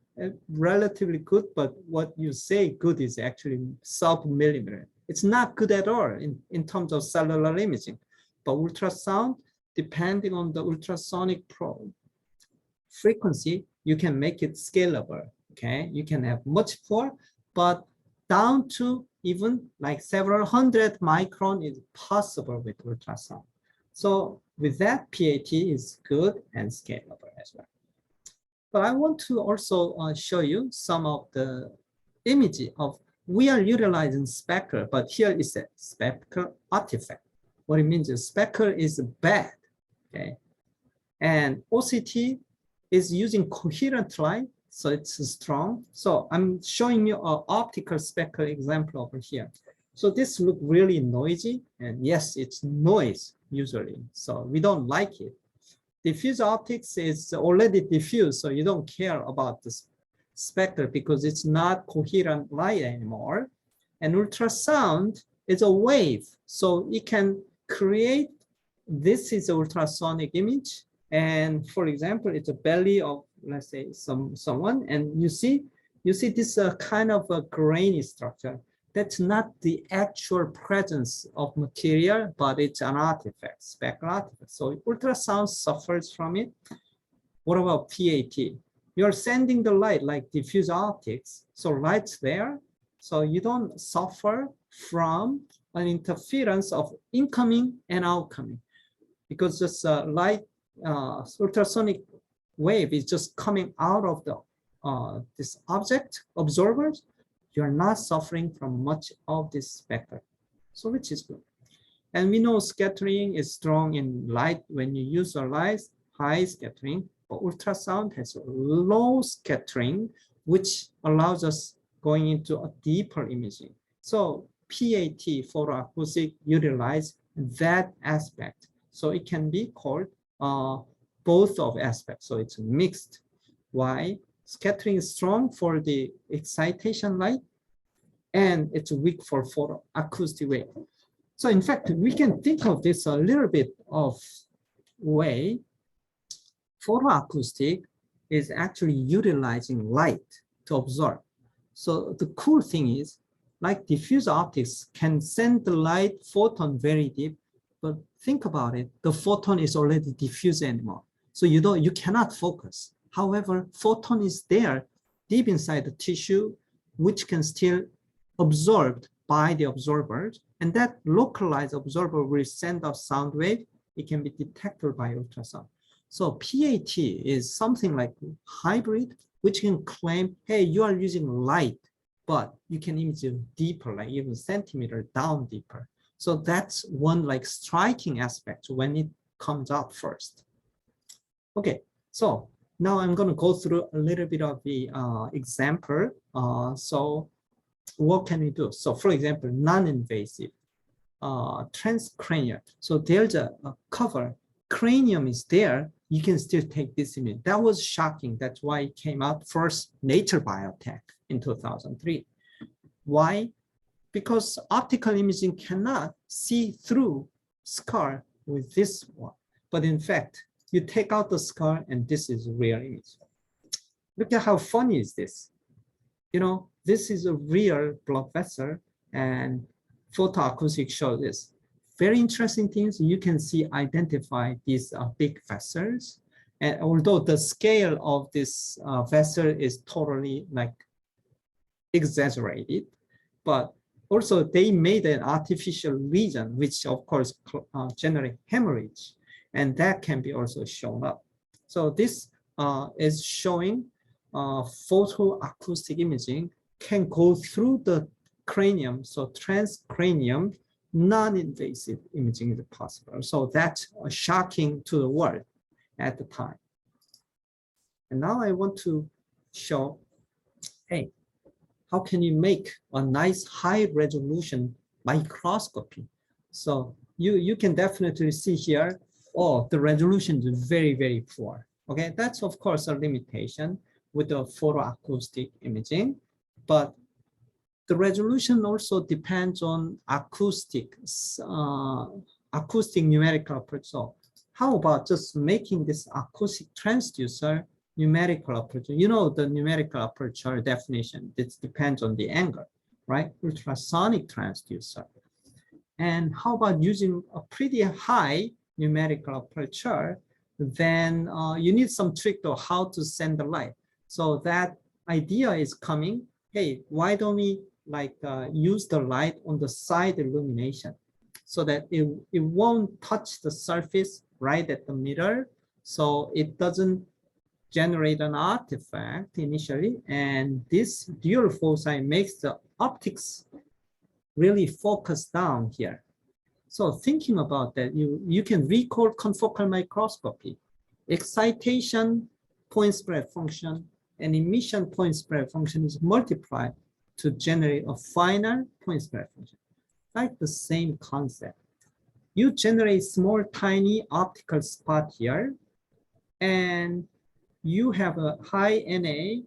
relatively good, but what you say good is actually sub-millimeter. It's not good at all in terms of cellular imaging. But ultrasound, depending on the ultrasonic probe frequency, you can make it scalable. Okay, you can have much more, but down to even like several hundred micron is possible with ultrasound. So with that, PAT is good and scalable as well. But I want to also show you some of the image of, we are utilizing speckle, but here is a speckle artifact. What it means is speckle is bad, okay? And OCT is using coherent light, So it's strong. So I'm showing you an optical speckle example over here. So this look really noisy, and yes, it's noise usually. So we don't like it. Diffuse optics is already diffuse, so you don't care about this speckle because it's not coherent light anymore. And ultrasound is a wave, so it can create, this is an ultrasonic image. And for example, it's a belly of, let's say, someone, and you see this kind of a grainy structure. That's not the actual presence of material, but it's an artifact, speckle artifact. So ultrasound suffers from it. What about PAT? You're sending the light like diffuse optics, so light's there, so you don't suffer from an interference of incoming and outcoming, because this light ultrasonic wave is just coming out of the this object observers. You're not suffering from much of this spectrum, so which is good. And we know scattering is strong in light when you use a light, high scattering, but ultrasound has a low scattering, which allows us going into a deeper imaging. So PAT, photoacoustic, utilize that aspect. So it can be called both of aspects. So it's mixed. Why? Scattering is strong for the excitation light, and it's weak for photoacoustic wave. So in fact, we can think of this a little bit of way. Photoacoustic is actually utilizing light to observe. So the cool thing is, like diffuse optics can send the light photon very deep, but think about it, the photon is already diffuse anymore. So you cannot focus. However, photon is there deep inside the tissue, which can still absorbed by the observers, and that localized observer will send out sound wave. It can be detected by ultrasound. So PAT is something like hybrid, which can claim, hey, you are using light, but you can image deeper, like even centimeter down deeper. So that's one like striking aspect when it comes out first. Okay, so now I'm going to go through a little bit of the example. So what can we do? So for example, non-invasive, transcranial. So there's a cover, cranium is there, you can still take this image. That was shocking. That's why it came out first, Nature Biotech in 2003. Why? Because optical imaging cannot see through scar with this one. But in fact, you take out the scar and this is a real image. Look at how funny is this. You know, this is a real blood vessel, and photoacoustic shows this. Very interesting things, you can see, identify these big vessels. And although the scale of this vessel is totally like exaggerated, but also they made an artificial region, which of course generate hemorrhage, and that can be also shown up. So this is showing photoacoustic imaging can go through the cranium, so transcranium, non-invasive imaging is possible. So that's shocking to the world at the time. And now I want to show, hey, how can you make a nice high resolution microscopy? So you can definitely see here, oh, the resolution is very, very poor. Okay, that's of course a limitation with the photoacoustic imaging, but the resolution also depends on acoustic numerical approach. So how about just making this acoustic transducer numerical aperture? You know, the numerical aperture definition, it depends on the angle, right? Ultrasonic transducer. And how about using a pretty high numerical aperture? Then you need some trick to how to send the light. So that idea is coming. Hey, why don't we like use the light on the side illumination so that it won't touch the surface right at the middle, so it doesn't generate an artifact initially, and this dual foci makes the optics really focus down here. So thinking about that, you can recall confocal microscopy, excitation, point spread function, and emission point spread function is multiplied to generate a final point spread function. Like the same concept. You generate small, tiny optical spot here, and you have a high NA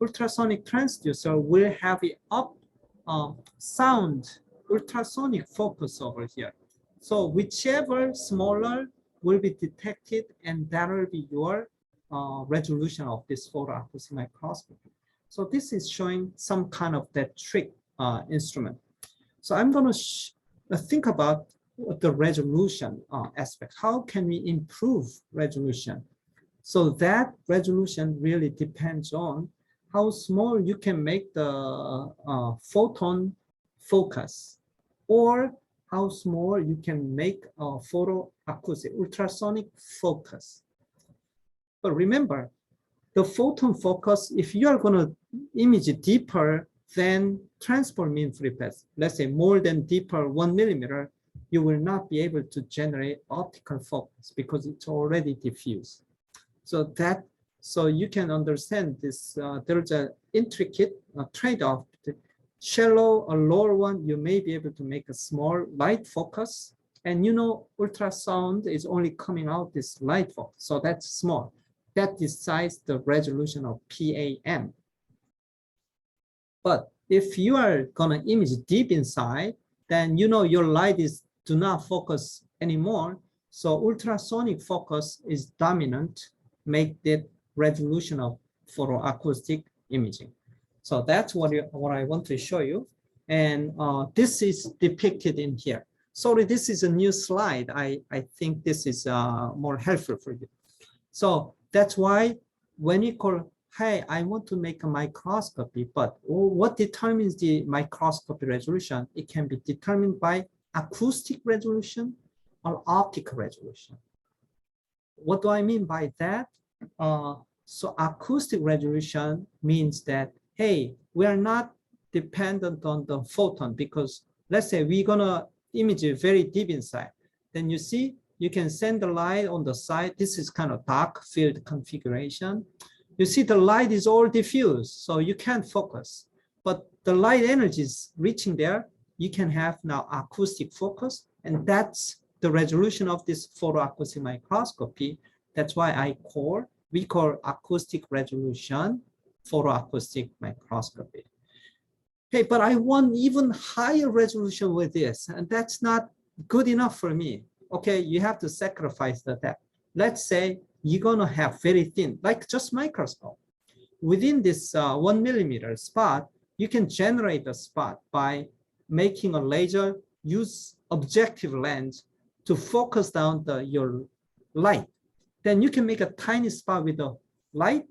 ultrasonic transducer will have a sound ultrasonic focus over here. So whichever smaller will be detected, and that will be your resolution of this photoacoustic microscopy. So this is showing some kind of that trick instrument. So I'm going to think about the resolution aspect. How can we improve resolution? So that resolution really depends on how small you can make the photon focus, or how small you can make a photoacoustic ultrasonic focus. But remember, the photon focus, if you are going to image deeper than transport mean free path, let's say more than deeper 1 millimeter, you will not be able to generate optical focus because it's already diffuse. So you can understand this. There's an intricate trade-off. Shallow or lower one, you may be able to make a small light focus, and you know ultrasound is only coming out this light focus, so that's small. That decides the resolution of PAM. But if you are gonna image deep inside, then you know your light do not focus anymore. So ultrasonic focus is dominant, make the resolution of photoacoustic imaging. So that's what I want to show you. And this is depicted in here. Sorry, this is a new slide. I think this is more helpful for you. So that's why when you call, hey, I want to make a microscopy, but what determines the microscopy resolution? It can be determined by acoustic resolution or optical resolution. What do I mean by that? So acoustic resolution means that, hey, we are not dependent on the photon, because let's say we're gonna image it very deep inside. Then you see, you can send the light on the side. This is kind of dark field configuration. You see the light is all diffuse, so you can't focus. But the light energy is reaching there. You can have now acoustic focus, and that's the resolution of this photoacoustic microscopy. That's why we call acoustic resolution photoacoustic microscopy. Hey, but I want even higher resolution with this, and that's not good enough for me. Okay, you have to sacrifice the depth. Let's say you're gonna have very thin, like just microscope. Within this 1 millimeter spot, you can generate a spot by making a laser use objective lens to focus down your light. Then you can make a tiny spot with the light,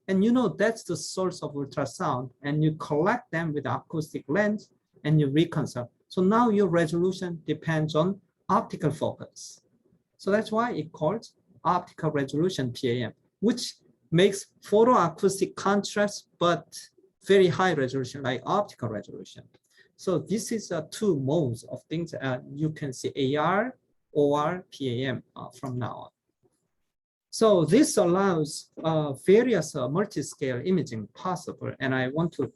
and you know that's the source of ultrasound, and you collect them with the acoustic lens and you reconcile. So now your resolution depends on optical focus. So that's why it calls optical resolution PAM, which makes photoacoustic contrast but very high resolution like optical resolution. So this is two modes of things. You can see AR, OR, PAM from now on. So this allows various multi-scale imaging possible. And I want to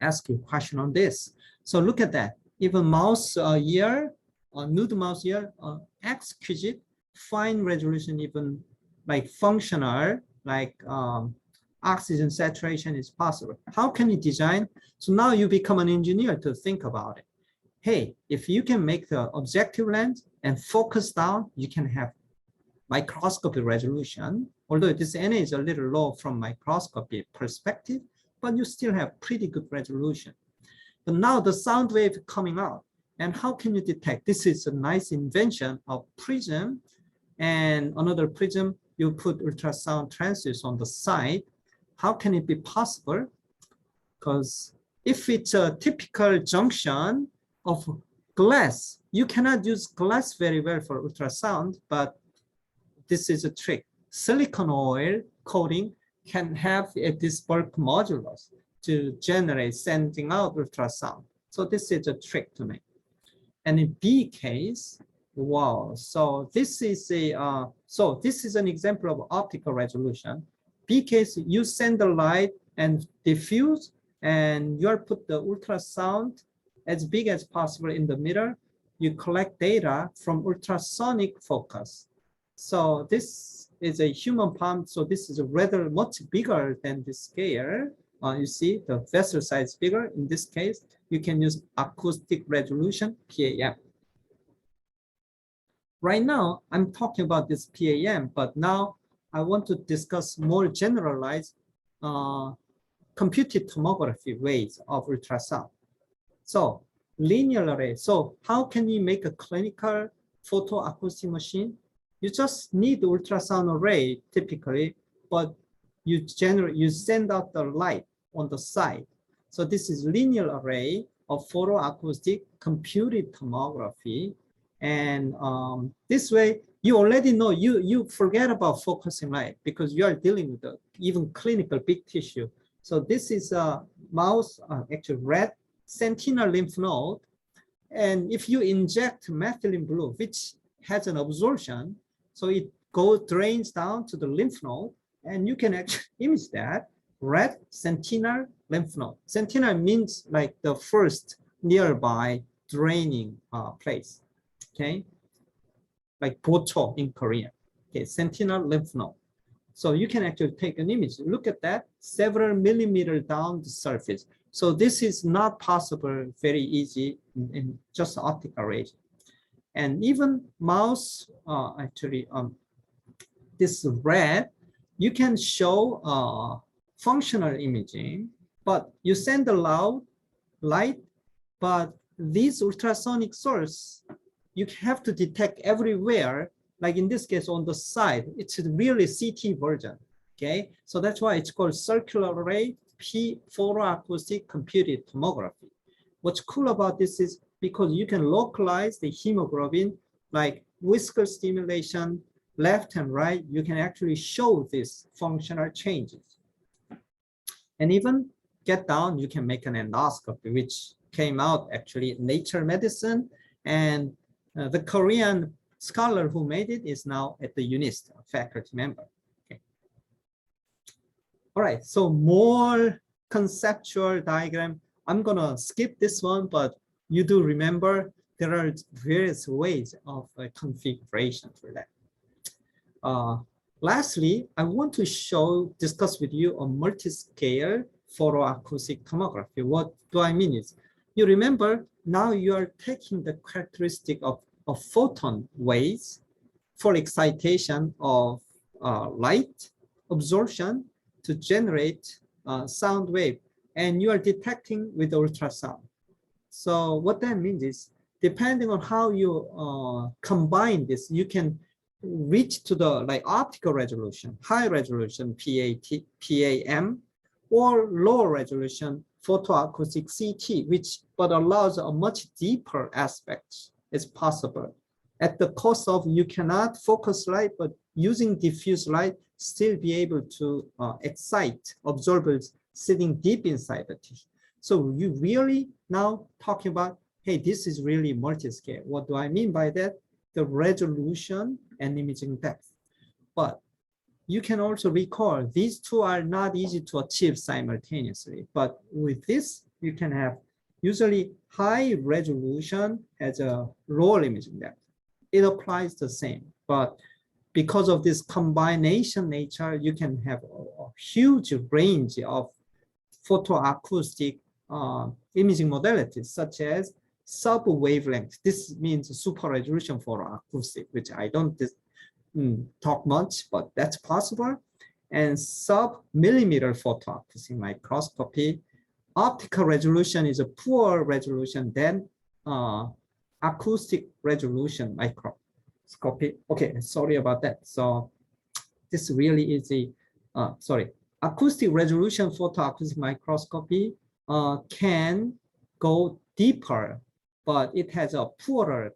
ask you a question on this. So look at that. Even mouse ear, nude mouse ear, exquisite, fine resolution, even like functional, like oxygen saturation is possible. How can you design? So now you become an engineer to think about it. Hey, if you can make the objective lens and focus down, you can have microscopy resolution, although this NA is a little low from microscopy perspective, but you still have pretty good resolution. But now the sound wave coming out, and how can you detect? This is a nice invention of prism, and another prism, you put ultrasound transducer on the side. How can it be possible? Because if it's a typical junction of glass, you cannot use glass very well for ultrasound, but this is a trick. Silicon oil coating can have this bulk modulus to generate sending out ultrasound. So this is a trick to make. And in B case, wow. So this is an example of optical resolution. B case, you send the light and diffuse, and you are put the ultrasound as big as possible in the mirror. You collect data from ultrasonic focus. So this is a human palm. So this is rather much bigger than this scale. You see the vessel size bigger. In this case, you can use acoustic resolution, PAM. Right now, I'm talking about this PAM, but now I want to discuss more generalized computed tomography ways of ultrasound. So linear array. So how can you make a clinical photoacoustic machine? You just need the ultrasound array typically, but you send out the light on the side. So this is linear array of photoacoustic computed tomography. And this way, you already know, you forget about focusing light because you are dealing with even clinical big tissue. So this is a mouse, actually red sentinel lymph node. And if you inject methylene blue, which has an absorption, so it drains down to the lymph node, and you can actually image that red sentinel lymph node. Sentinel means like the first nearby draining place, okay? Like bocho in Korean, okay, sentinel lymph node. So you can actually take an image. Look at that, several millimeters down the surface. So this is not possible very easy in just optical rays. And even mouse, this red, you can show functional imaging, but you send the loud light, but these ultrasonic source, you have to detect everywhere. Like in this case, on the side, it's really CT version, okay? So that's why it's called circular array photoacoustic computed tomography. What's cool about this is because you can localize the hemoglobin, like whisker stimulation, left and right, you can actually show these functional changes. And even get down, you can make an endoscopy, which came out actually in Nature Medicine. And the Korean scholar who made it is now at the UNIST, a faculty member. Okay. All right, so more conceptual diagram. I'm gonna skip this one, but you do remember there are various ways of configuration for that. Lastly, I want to discuss with you a multi-scale photoacoustic tomography. What do I mean is, you remember now you are taking the characteristic of photon waves for excitation of light absorption to generate sound wave, and you are detecting with ultrasound. So what that means is, depending on how you combine this, you can reach to the like optical resolution, high resolution PAM, or low resolution photoacoustic CT, which but allows a much deeper aspect is possible. At the cost of you cannot focus light, but using diffuse light still be able to excite observers sitting deep inside the tissue. So you really now talking about, hey, this is really multi-scale. What do I mean by that? The resolution and imaging depth. But you can also recall these two are not easy to achieve simultaneously. But with this, you can have usually high resolution as a low imaging depth. It applies the same, but because of this combination nature, you can have a huge range of photoacoustic imaging modalities, such as sub-wavelength. This means super resolution photoacoustic, which I don't talk much, but that's possible. And sub-millimeter photoacoustic microscopy. Optical resolution is a poor resolution than acoustic resolution microscopy. Okay, sorry about that. So this really is a, acoustic resolution photoacoustic microscopy can go deeper, but it has a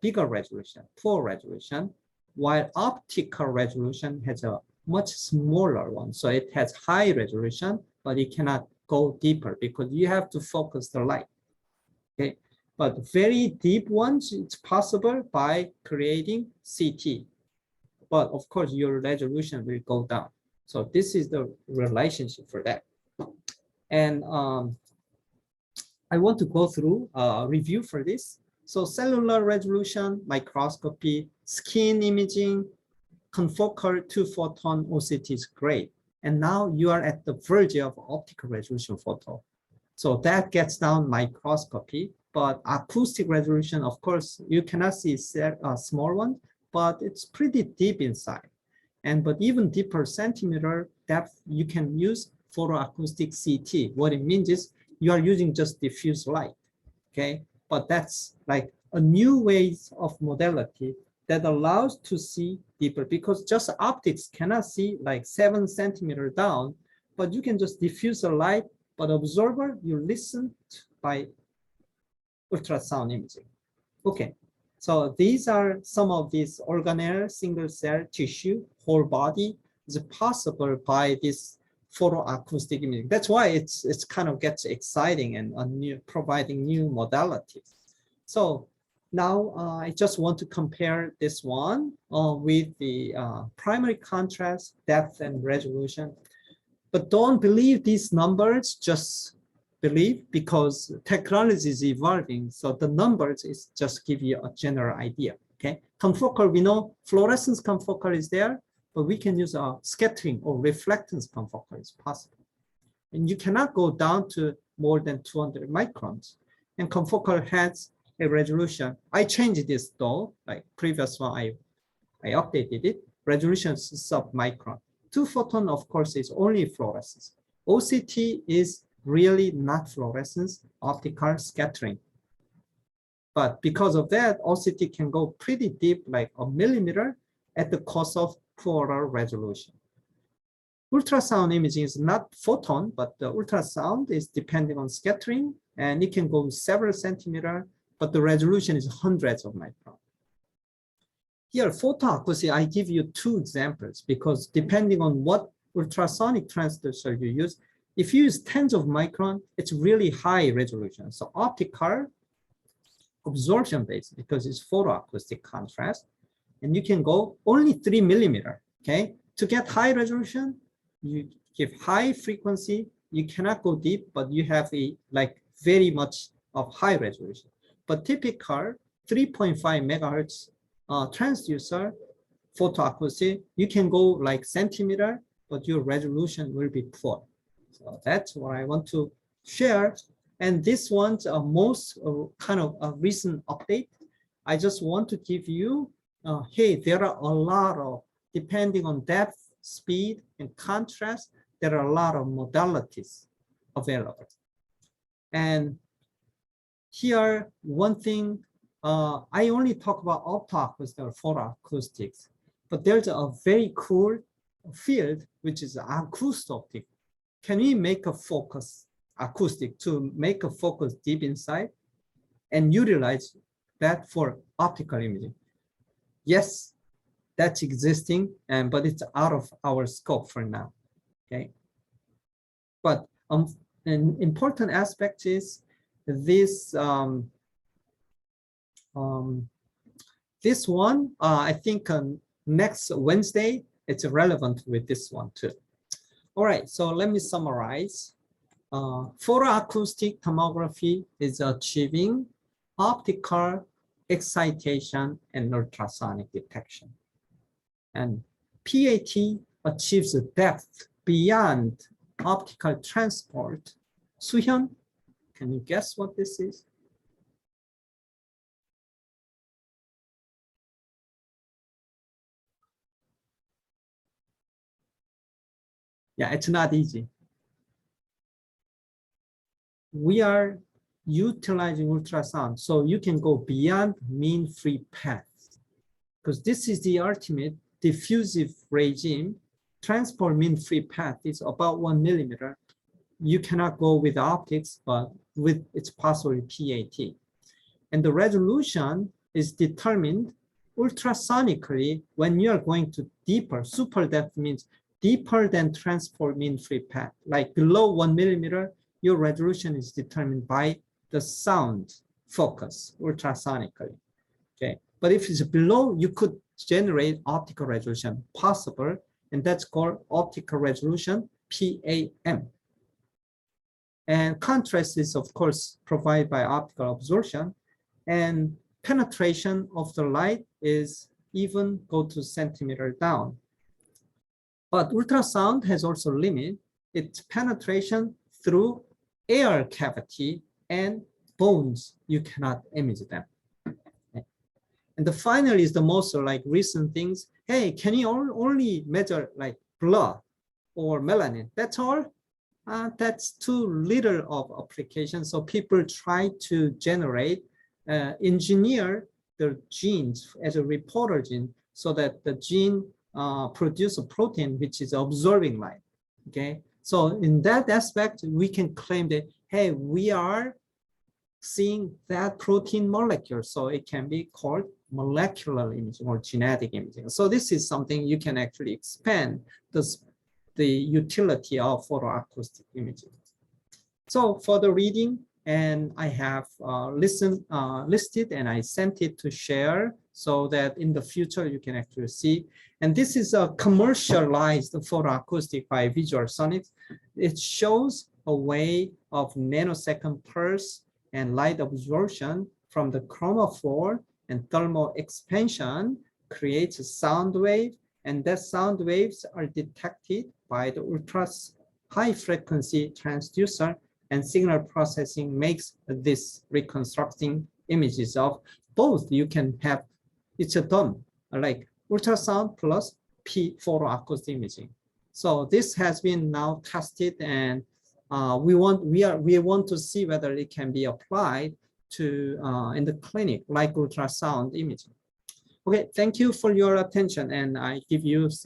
bigger resolution, poor resolution, while optical resolution has a much smaller one. So it has high resolution, but it cannot go deeper because you have to focus the light. Okay, but very deep ones, it's possible by creating CT. But of course, your resolution will go down. So this is the relationship for that. And I want to go through a review for this. So cellular resolution, microscopy, skin imaging, confocal 2-photon OCT is great. And now you are at the verge of optical resolution photo. So that gets down microscopy, but acoustic resolution, of course, you cannot see a small one, but it's pretty deep inside. But even deeper centimeter depth, you can use photoacoustic CT. What it means is you are using just diffuse light, okay? But that's like a new ways of modality that allows to see deeper, because just optics cannot see like 7 centimeters down, but you can just diffuse the light, but observer, you listen by ultrasound imaging. Okay, so these are some of these organelle, single cell, tissue, whole body is possible by this photoacoustic imaging. That's why it's kind of gets exciting and providing new modalities. So now I just want to compare this one with the primary contrast, depth, and resolution. But don't believe these numbers, just believe, because technology is evolving. So the numbers is just give you a general idea, okay? Confocal, we know fluorescence confocal is there, but we can use a scattering or reflectance confocal is possible. And you cannot go down to more than 200 microns. And confocal has a resolution. I changed this though, like previous one, I updated it. Resolution is sub-micron. 2-photon, of course, is only fluorescence. OCT is really not fluorescence, optical scattering. But because of that, OCT can go pretty deep, like a millimeter, at the cost of poorer resolution. Ultrasound imaging is not photon, but the ultrasound is depending on scattering, and it can go several centimeters, but the resolution is hundreds of microns. Here, photoacoustic, I give you 2 examples, because depending on what ultrasonic transducer you use, if you use tens of micron, it's really high resolution. So optical absorption based, because it's photoacoustic contrast, and you can go only 3 millimeter, okay? To get high resolution, you give high frequency, you cannot go deep, but you have a like very much of high resolution. But typical 3.5 megahertz transducer photoacoustic, you can go like centimeter, but your resolution will be poor. So that's what I want to share. And this one's a most kind of a recent update. I just want to give you, hey, there are a lot of, depending on depth, speed, and contrast, there are a lot of modalities available. And here, one thing, I only talk about optoacoustics or photoacoustics, but there's a very cool field, which is acoustic. Can we make a focus acoustic to make a focus deep inside and utilize that for optical imaging? Yes, that's existing, but it's out of our scope for now, okay? But an important aspect is this, this one, I think next Wednesday, it's relevant with this one too. All right, so let me summarize. Photoacoustic tomography is achieving optical excitation and ultrasonic detection. And PAT achieves a depth beyond optical transport. Suhyun, can you guess what this is? Yeah, it's not easy. We are utilizing ultrasound, so you can go beyond mean free path, because this is the ultimate diffusive regime. Transport mean free path is about 1 millimeter. You cannot go with optics, but with it's possible with PAT. And the resolution is determined ultrasonically when you are going to deeper. Super depth means deeper than transport mean free path. Like below 1 millimeter, your resolution is determined by the sound focus ultrasonically. Okay, but if it's below, you could generate optical resolution possible, and that's called optical resolution, PAM. And contrast is, of course, provided by optical absorption, and penetration of the light is even go to centimeter down. But ultrasound has also limit its penetration through air cavity and bones. You cannot image them. And the final is the most like recent things. Hey, can you only measure like blood or melanin? That's all. That's too little of application. So people try to generate, engineer the genes as a reporter gene so that the gene produce a protein which is absorbing light. Okay, so in that aspect, we can claim that, hey, we are seeing that protein molecule. So it can be called molecular imaging or genetic imaging. So this is something you can actually expand the utility of photoacoustic imaging. So for the reading, and I have listed and I sent it to share so that in the future you can actually see. And this is a commercialized photoacoustic by Visual Sonics. It shows a way of nanosecond pulse and light absorption from the chromophore, and thermal expansion creates a sound wave, and that sound waves are detected by the ultra high frequency transducer, and signal processing makes this reconstructing images of both. You can have, it's a term like ultrasound plus photoacoustic imaging. So this has been now tested, and we want to see whether it can be applied to in the clinic like ultrasound imaging. Okay, thank you for your attention, and I give you